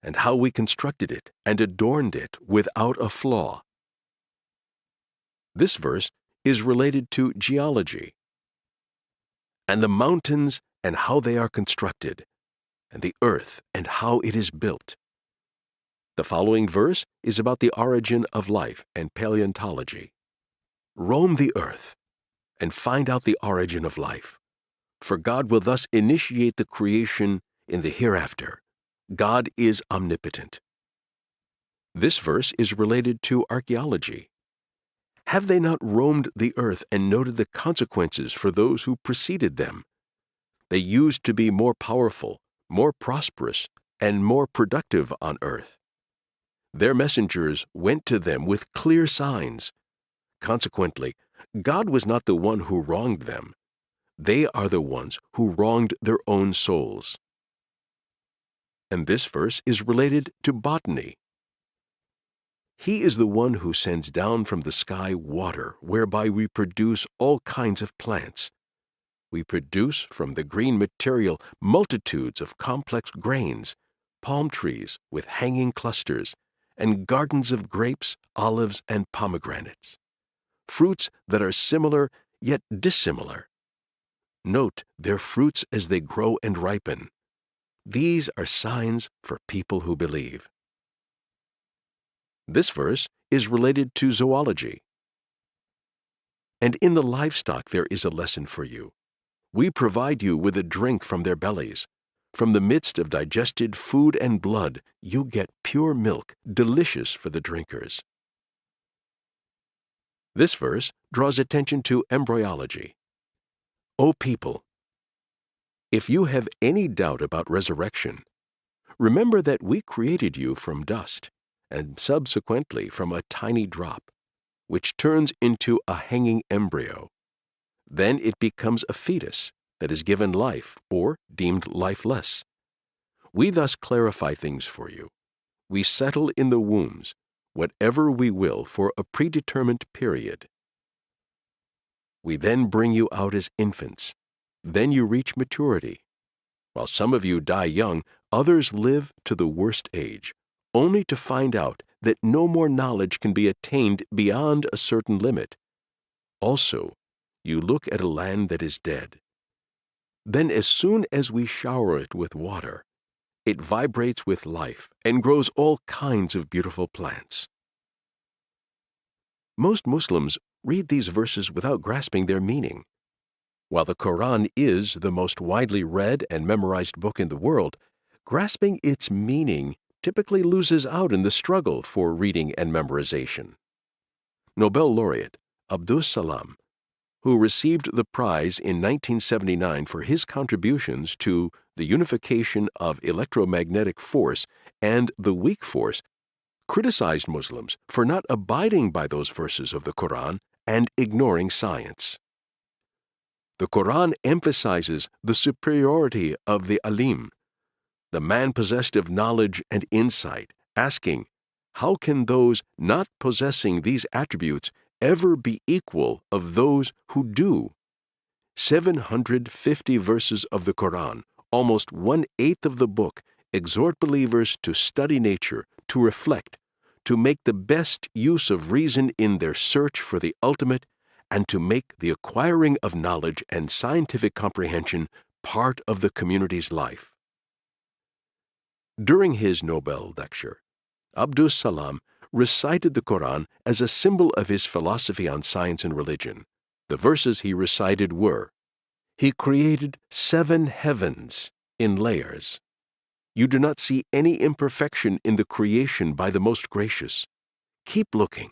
A: and how we constructed it and adorned it without a flaw? This verse is related to geology, and the mountains and how they are constructed, and the earth and how it is built. The following verse is about the origin of life and paleontology. Roam the earth and find out the origin of life, for God will thus initiate the creation in the hereafter. God is omnipotent. This verse is related to archaeology. Have they not roamed the earth and noted the consequences for those who preceded them? They used to be more powerful, more prosperous, and more productive on earth. Their messengers went to them with clear signs. Consequently, God was not the one who wronged them. They are the ones who wronged their own souls. And this verse is related to botany. He is the one who sends down from the sky water, whereby we produce all kinds of plants. We produce from the green material multitudes of complex grains, palm trees with hanging clusters, and gardens of grapes, olives, and pomegranates. Fruits that are similar yet dissimilar. Note their fruits as they grow and ripen. These are signs for people who believe. This verse is related to zoology. And in the livestock there is a lesson for you. We provide you with a drink from their bellies. From the midst of digested food and blood, you get pure milk, delicious for the drinkers. This verse draws attention to embryology. O people, if you have any doubt about resurrection, remember that we created you from dust, and subsequently from a tiny drop, which turns into a hanging embryo. Then it becomes a fetus that is given life or deemed lifeless. We thus clarify things for you. We settle in the wombs whatever we will for a predetermined period. We then bring you out as infants. Then you reach maturity. While some of you die young, others live to the worst age, only to find out that no more knowledge can be attained beyond a certain limit. Also, you look at a land that is dead. Then as soon as we shower it with water, it vibrates with life and grows all kinds of beautiful plants. Most Muslims read these verses without grasping their meaning. While the Quran is the most widely read and memorized book in the world, grasping its meaning typically loses out in the struggle for reading and memorization. Nobel laureate Abdus Salam, who received the prize in 1979 for his contributions to the unification of electromagnetic force and the weak force, criticized Muslims for not abiding by those verses of the Quran and ignoring science. The Quran emphasizes the superiority of the alim, the man possessed of knowledge and insight, asking, how can those not possessing these attributes ever be equal of those who do? 750 verses of the Quran, almost 1/8 of the book, exhort believers to study nature, to reflect, to make the best use of reason in their search for the ultimate, and to make the acquiring of knowledge and scientific comprehension part of the community's life. During his Nobel lecture, Abdus Salam recited the Quran as a symbol of his philosophy on science and religion. The verses he recited were, "He created 7 heavens in layers. You do not see any imperfection in the creation by the Most Gracious. Keep looking.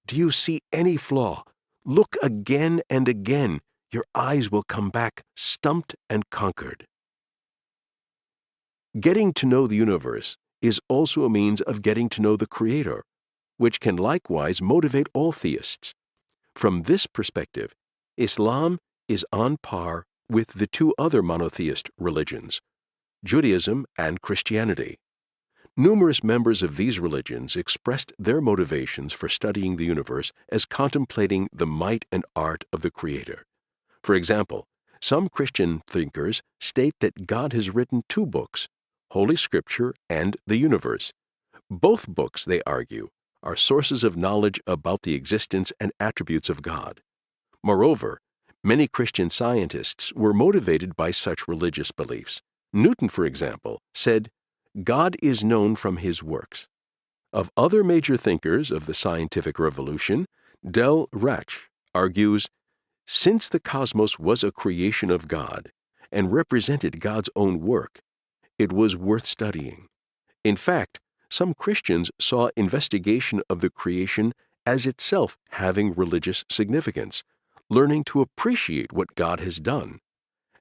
A: Do you see any flaw? Look again and again. Your eyes will come back stumped and conquered." Getting to know the universe is also a means of getting to know the Creator, which can likewise motivate all theists. From this perspective, Islam is on par with the 2 other monotheist religions, Judaism and Christianity. Numerous members of these religions expressed their motivations for studying the universe as contemplating the might and art of the Creator. For example, some Christian thinkers state that God has written 2 books, Holy Scripture and the universe. Both books, they argue, are sources of knowledge about the existence and attributes of God. Moreover, many Christian scientists were motivated by such religious beliefs. Newton, for example, said, "God is known from his works." Of other major thinkers of the scientific revolution, Del Rach argues, "Since the cosmos was a creation of God and represented God's own work, it was worth studying." In fact, some Christians saw investigation of the creation as itself having religious significance, learning to appreciate what God has done.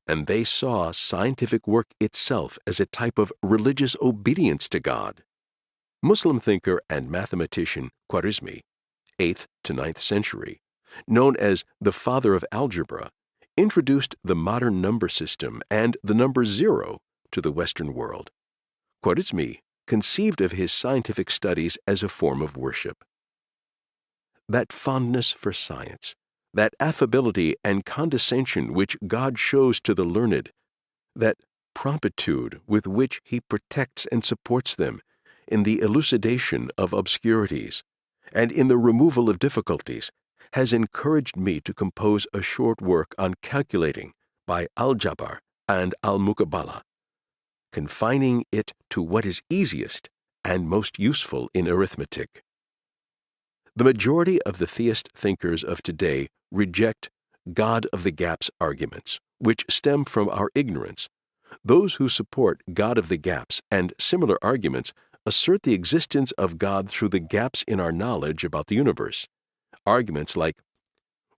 A: And they saw scientific work itself as a type of religious obedience to God. Muslim thinker and mathematician Khwarizmi, 8th to 9th century, known as the father of algebra, introduced the modern number system and the number 0 to the Western world. Khwarizmi conceived of his scientific studies as a form of worship. That fondness for science, that affability and condescension which God shows to the learned, that promptitude with which he protects and supports them in the elucidation of obscurities and in the removal of difficulties, has encouraged me to compose a short work on calculating by Al-Jabr and Al-Muqabala, confining it to what is easiest and most useful in arithmetic. The majority of the theist thinkers of today reject God of the gaps arguments, which stem from our ignorance. Those who support God of the gaps and similar arguments assert the existence of God through the gaps in our knowledge about the universe. Arguments like,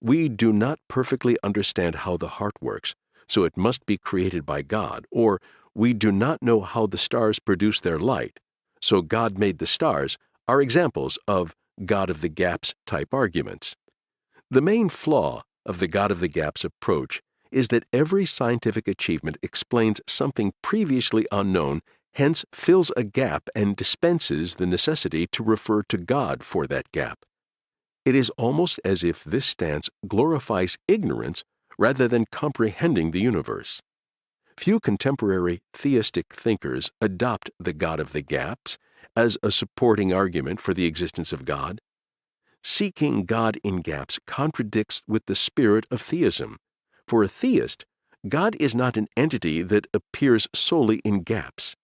A: "We do not perfectly understand how the heart works, so it must be created by God," or "We do not know how the stars produce their light, so God made the stars," are examples of God of the gaps type arguments. The main flaw of the God of the gaps approach is that every scientific achievement explains something previously unknown, hence fills a gap and dispenses the necessity to refer to God for that gap. It is almost as if this stance glorifies ignorance rather than comprehending the universe. Few contemporary theistic thinkers adopt the God of the gaps as a supporting argument for the existence of God. Seeking God in gaps contradicts with the spirit of theism. For a theist, God is not an entity that appears solely in gaps.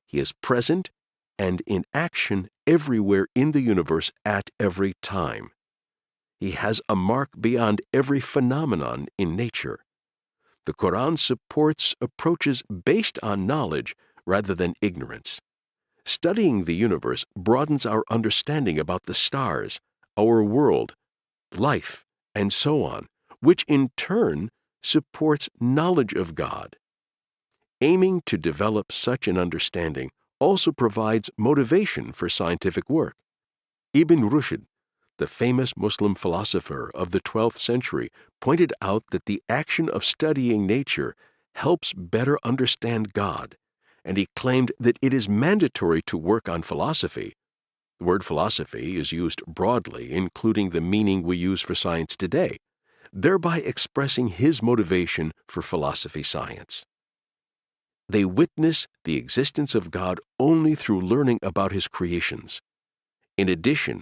A: He is present and in action everywhere in the universe at every time. He has a mark beyond every phenomenon in nature. The Quran supports approaches based on knowledge rather than ignorance. Studying the universe broadens our understanding about the stars, our world, life, and so on, which in turn supports knowledge of God. Aiming to develop such an understanding also provides motivation for scientific work. Ibn Rushd, the famous Muslim philosopher of the 12th century, pointed out that the action of studying nature helps better understand God, and he claimed that it is mandatory to work on philosophy. The word philosophy is used broadly, including the meaning we use for science today, thereby expressing his motivation for philosophy science. They witness the existence of God only through learning about his creations. In addition,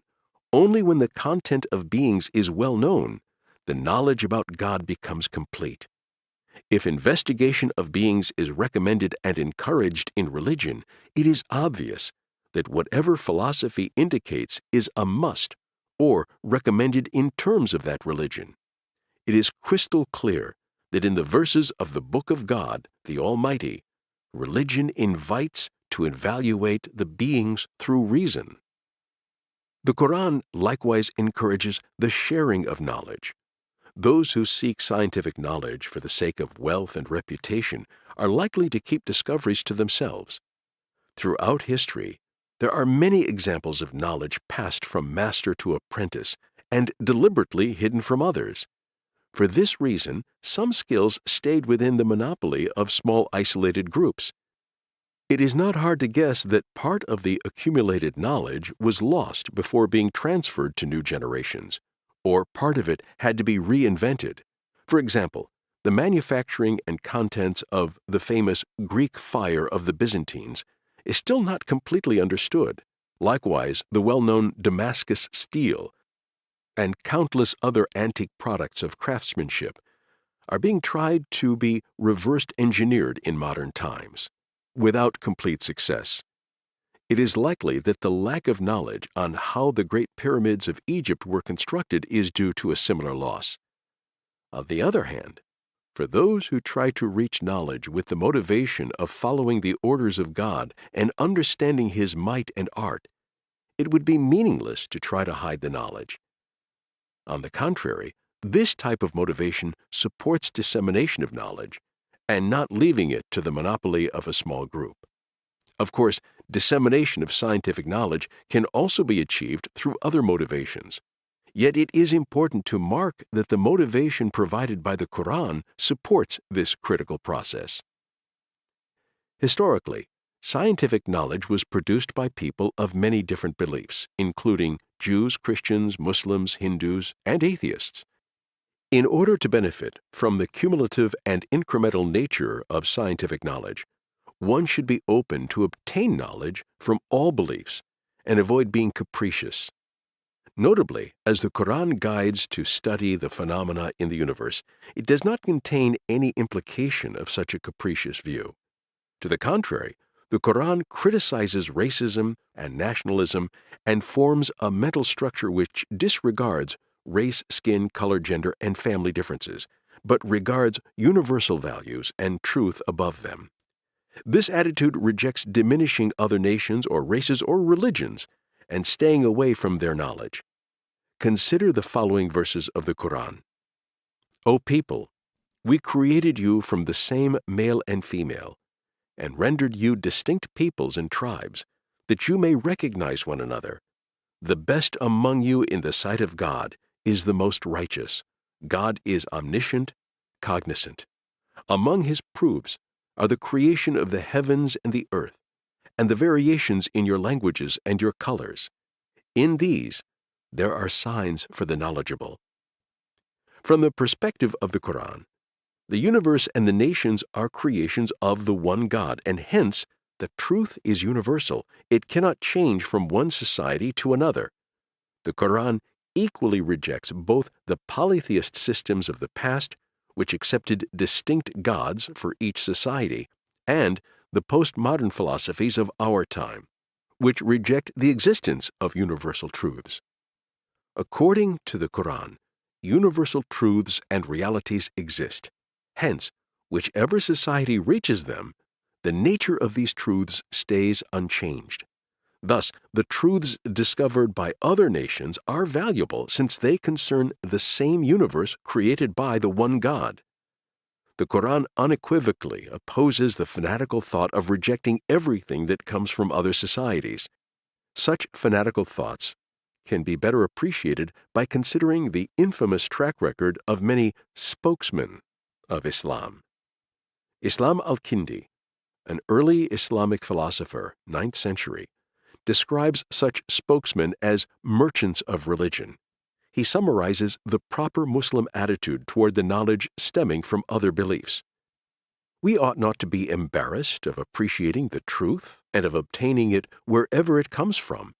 A: only when the content of beings is well known, the knowledge about God becomes complete. If investigation of beings is recommended and encouraged in religion, it is obvious that whatever philosophy indicates is a must or recommended in terms of that religion. It is crystal clear that in the verses of the Book of God, the Almighty, religion invites to evaluate the beings through reason. The Quran likewise encourages the sharing of knowledge. Those who seek scientific knowledge for the sake of wealth and reputation are likely to keep discoveries to themselves. Throughout history, there are many examples of knowledge passed from master to apprentice and deliberately hidden from others. For this reason, some skills stayed within the monopoly of small isolated groups. It is not hard to guess that part of the accumulated knowledge was lost before being transferred to new generations, or part of it had to be reinvented. For example, the manufacturing and contents of the famous Greek fire of the Byzantines is still not completely understood. Likewise, the well-known Damascus steel and countless other antique products of craftsmanship are being tried to be reversed engineered in modern times, without complete success. It is likely that the lack of knowledge on how the great pyramids of Egypt were constructed is due to a similar loss. On the other hand, for those who try to reach knowledge with the motivation of following the orders of God and understanding His might and art, it would be meaningless to try to hide the knowledge. On the contrary, this type of motivation supports dissemination of knowledge and not leaving it to the monopoly of a small group. Of course, dissemination of scientific knowledge can also be achieved through other motivations. Yet it is important to mark that the motivation provided by the Quran supports this critical process. Historically, scientific knowledge was produced by people of many different beliefs, including Jews, Christians, Muslims, Hindus, and atheists. In order to benefit from the cumulative and incremental nature of scientific knowledge, one should be open to obtain knowledge from all beliefs and avoid being capricious. Notably, as the Quran guides to study the phenomena in the universe, it does not contain any implication of such a capricious view. To the contrary, the Quran criticizes racism and nationalism and forms a mental structure which disregards race, skin, color, gender, and family differences, but regards universal values and truth above them. This attitude rejects diminishing other nations or races or religions and staying away from their knowledge. Consider the following verses of the Quran. O people, we created you from the same male and female, and rendered you distinct peoples and tribes, that you may recognize one another. The best among you in the sight of God is the most righteous. God is omniscient, cognizant. Among His proofs are the creation of the heavens and the earth, and the variations in your languages and your colors. In these, there are signs for the knowledgeable. From the perspective of the Quran, the universe and the nations are creations of the one God, and hence, the truth is universal. It cannot change from one society to another. The Quran equally rejects both the polytheist systems of the past, which accepted distinct gods for each society, and the postmodern philosophies of our time, which reject the existence of universal truths. According to the Quran, universal truths and realities exist. Hence, whichever society reaches them, the nature of these truths stays unchanged. Thus, the truths discovered by other nations are valuable since they concern the same universe created by the one God. The Quran unequivocally opposes the fanatical thought of rejecting everything that comes from other societies. Such fanatical thoughts can be better appreciated by considering the infamous track record of many spokesmen of Islam. Islam al-Kindi, an early Islamic philosopher, 9th century, describes such spokesmen as merchants of religion. He summarizes the proper Muslim attitude toward the knowledge stemming from other beliefs. We ought not to be embarrassed of appreciating the truth and of obtaining it wherever it comes from,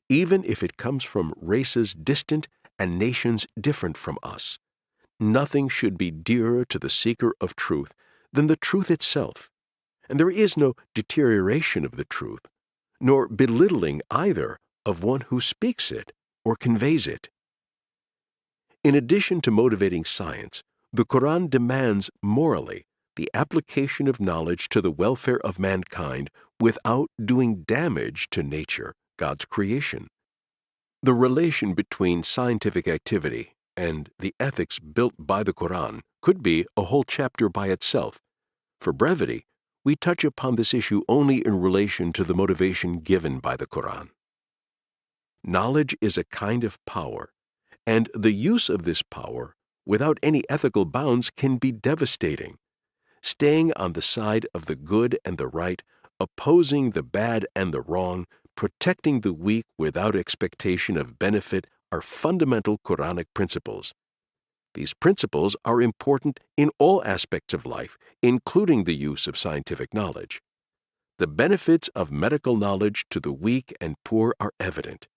A: even if it comes from races distant and nations different from us. nothing should be dearer to the seeker of truth than the truth itself, and there is no deterioration of the truth, nor belittling either of one who speaks it or conveys it. In addition to motivating science, the Quran demands morally the application of knowledge to the welfare of mankind without doing damage to nature, God's creation. The relation between scientific activity and the ethics built by the Quran could be a whole chapter by itself. For brevity, we touch upon this issue only in relation to the motivation given by the Quran. Knowledge is a kind of power, and the use of this power without any ethical bounds can be devastating. Staying on the side of the good and the right, opposing the bad and the wrong, protecting the weak without expectation of benefit are fundamental Quranic principles. These principles are important in all aspects of life, including the use of scientific knowledge. The benefits of medical knowledge to the weak and poor are evident.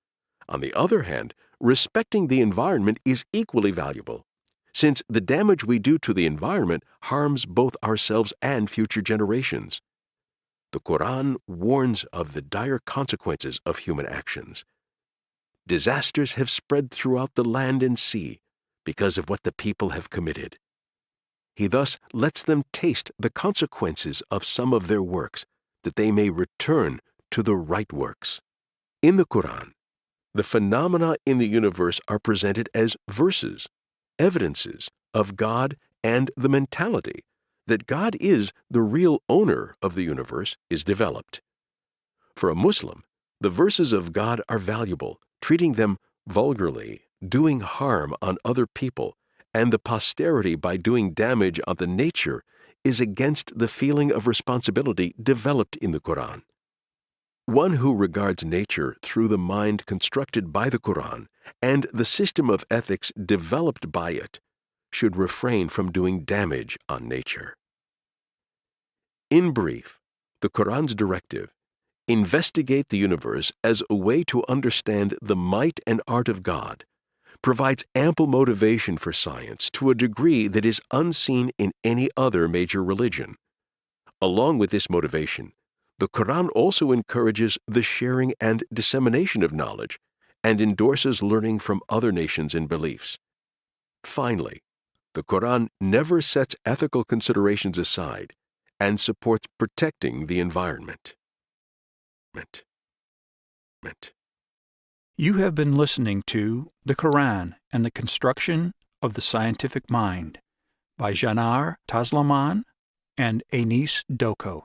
A: On the other hand, respecting the environment is equally valuable, since the damage we do to the environment harms both ourselves and future generations. The Quran warns of the dire consequences of human actions. Disasters have spread throughout the land and sea because of what the people have committed. He thus lets them taste the consequences of some of their works, that they may return to the right works. In the Quran, the phenomena in the universe are presented as verses, evidences of God, and the mentality that God is the real owner of the universe is developed. For a Muslim, the verses of God are valuable, treating them vulgarly, doing harm on other people, and the posterity by doing damage on the nature is against the feeling of responsibility developed in the Quran. One who regards nature through the mind constructed by the Quran and the system of ethics developed by it should refrain from doing damage on nature. In brief, the Quran's directive, investigate the universe as a way to understand the might and art of God, provides ample motivation for science to a degree that is unseen in any other major religion. Along with this motivation, the Quran also encourages the sharing and dissemination of knowledge and endorses learning from other nations and beliefs. Finally, the Quran never sets ethical considerations aside and supports protecting the environment.
B: You have been listening to The Quran and the Construction of the Scientific Mind by Janar Taslaman and Enis Doko.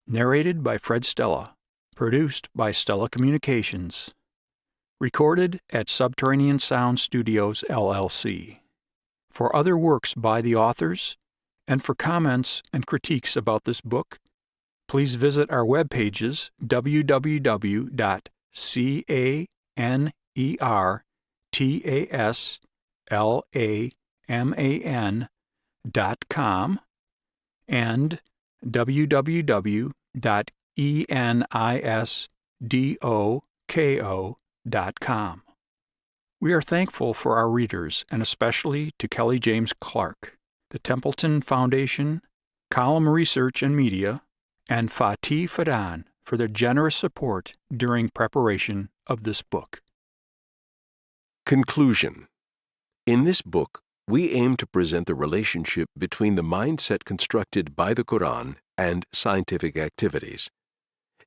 B: Narrated by Fred Stella. Produced by Stella Communications. Recorded at Subterranean Sound Studios, LLC. For other works by the authors, and for comments and critiques about this book, please visit our web pages www.canertaslaman.com and www.enisdoko.com. We are thankful for our readers, and especially to Kelly James Clark, the Templeton Foundation, Column Research and Media, and Fatih Fadan for their generous support during preparation of this book.
A: Conclusion. In this book, we aim to present the relationship between the mindset constructed by the Quran and scientific activities.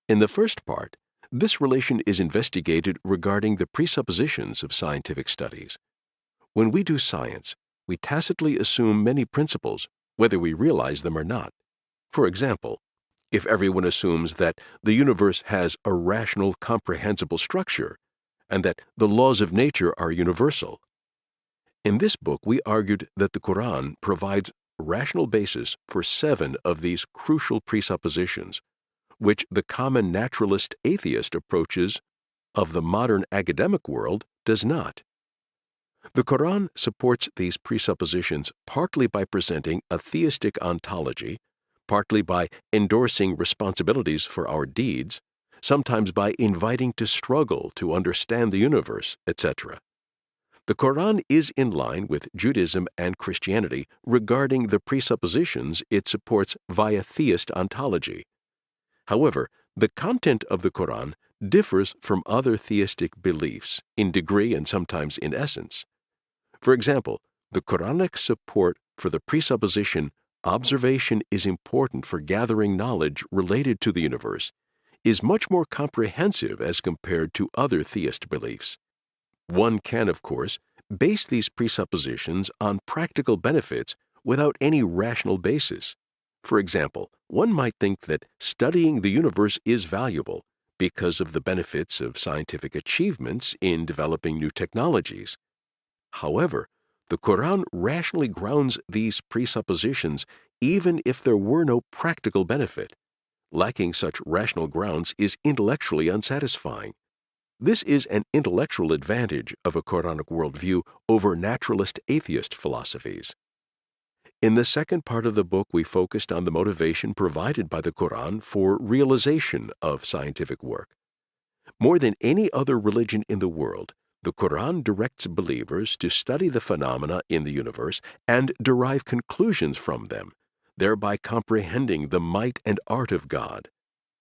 A: In the first part, this relation is investigated regarding the presuppositions of scientific studies. When we do science, we tacitly assume many principles, whether we realize them or not. For example, if everyone assumes that the universe has a rational, comprehensible structure, and that the laws of nature are universal. In this book, we argued that the Quran provides rational basis for 7 of these crucial presuppositions, which the common naturalist atheist approaches of the modern academic world does not. The Quran supports these presuppositions partly by presenting a theistic ontology, partly by endorsing responsibilities for our deeds, sometimes by inviting to struggle to understand the universe, etc. The Quran is in line with Judaism and Christianity regarding the presuppositions it supports via theist ontology. However, the content of the Quran differs from other theistic beliefs in degree and sometimes in essence. For example, the Quranic support for the presupposition observation is important for gathering knowledge related to the universe is much more comprehensive as compared to other theist beliefs. One can, of course, base these presuppositions on practical benefits without any rational basis. For example, one might think that studying the universe is valuable because of the benefits of scientific achievements in developing new technologies. However, the Quran rationally grounds these presuppositions even if there were no practical benefit. Lacking such rational grounds is intellectually unsatisfying. This is an intellectual advantage of a Quranic worldview over naturalist atheist philosophies. In the second part of the book, we focused on the motivation provided by the Quran for realization of scientific work. More than any other religion in the world, the Quran directs believers to study the phenomena in the universe and derive conclusions from them, thereby comprehending the might and art of God.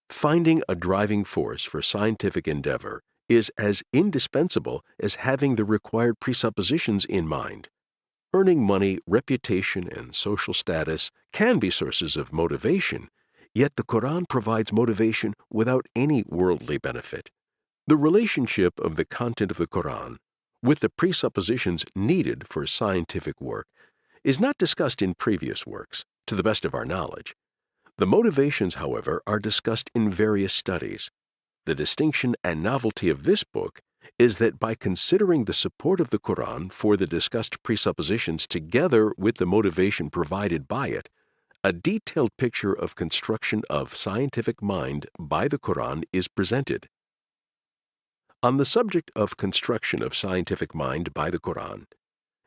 A: Finding a driving force for scientific endeavor is as indispensable as having the required presuppositions in mind. Earning money, reputation, and social status can be sources of motivation, yet the Quran provides motivation without any worldly benefit. The relationship of the content of the Quran with the presuppositions needed for scientific work is not discussed in previous works, to the best of our knowledge. The motivations, however, are discussed in various studies. The distinction and novelty of this book is that by considering the support of the Quran for the discussed presuppositions together with the motivation provided by it, a detailed picture of construction of scientific mind by the Quran is presented. On the subject of construction of scientific mind by the Quran,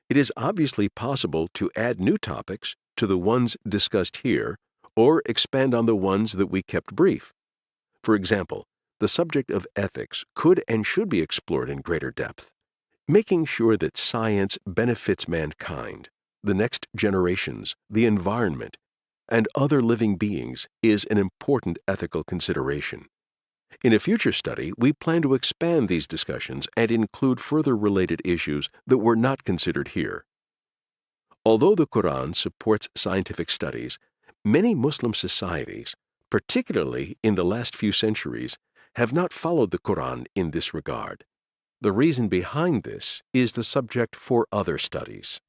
A: it is obviously possible to add new topics to the ones discussed here or expand on the ones that we kept brief. For example, the subject of ethics could and should be explored in greater depth. Making sure that science benefits mankind, the next generations, the environment, and other living beings is an important ethical consideration. In a future study, we plan to expand these discussions and include further related issues that were not considered here. Although the Quran supports scientific studies, many Muslim societies, particularly in the last few centuries, have not followed the Quran in this regard. The reason behind this is the subject for other studies.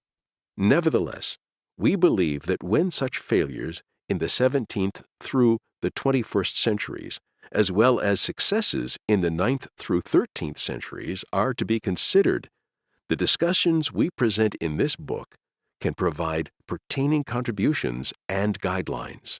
A: Nevertheless, we believe that when such failures in the 17th through the 21st centuries, as well as successes in the 9th through 13th centuries, are to be considered, the discussions we present in this book can provide pertaining contributions and guidelines.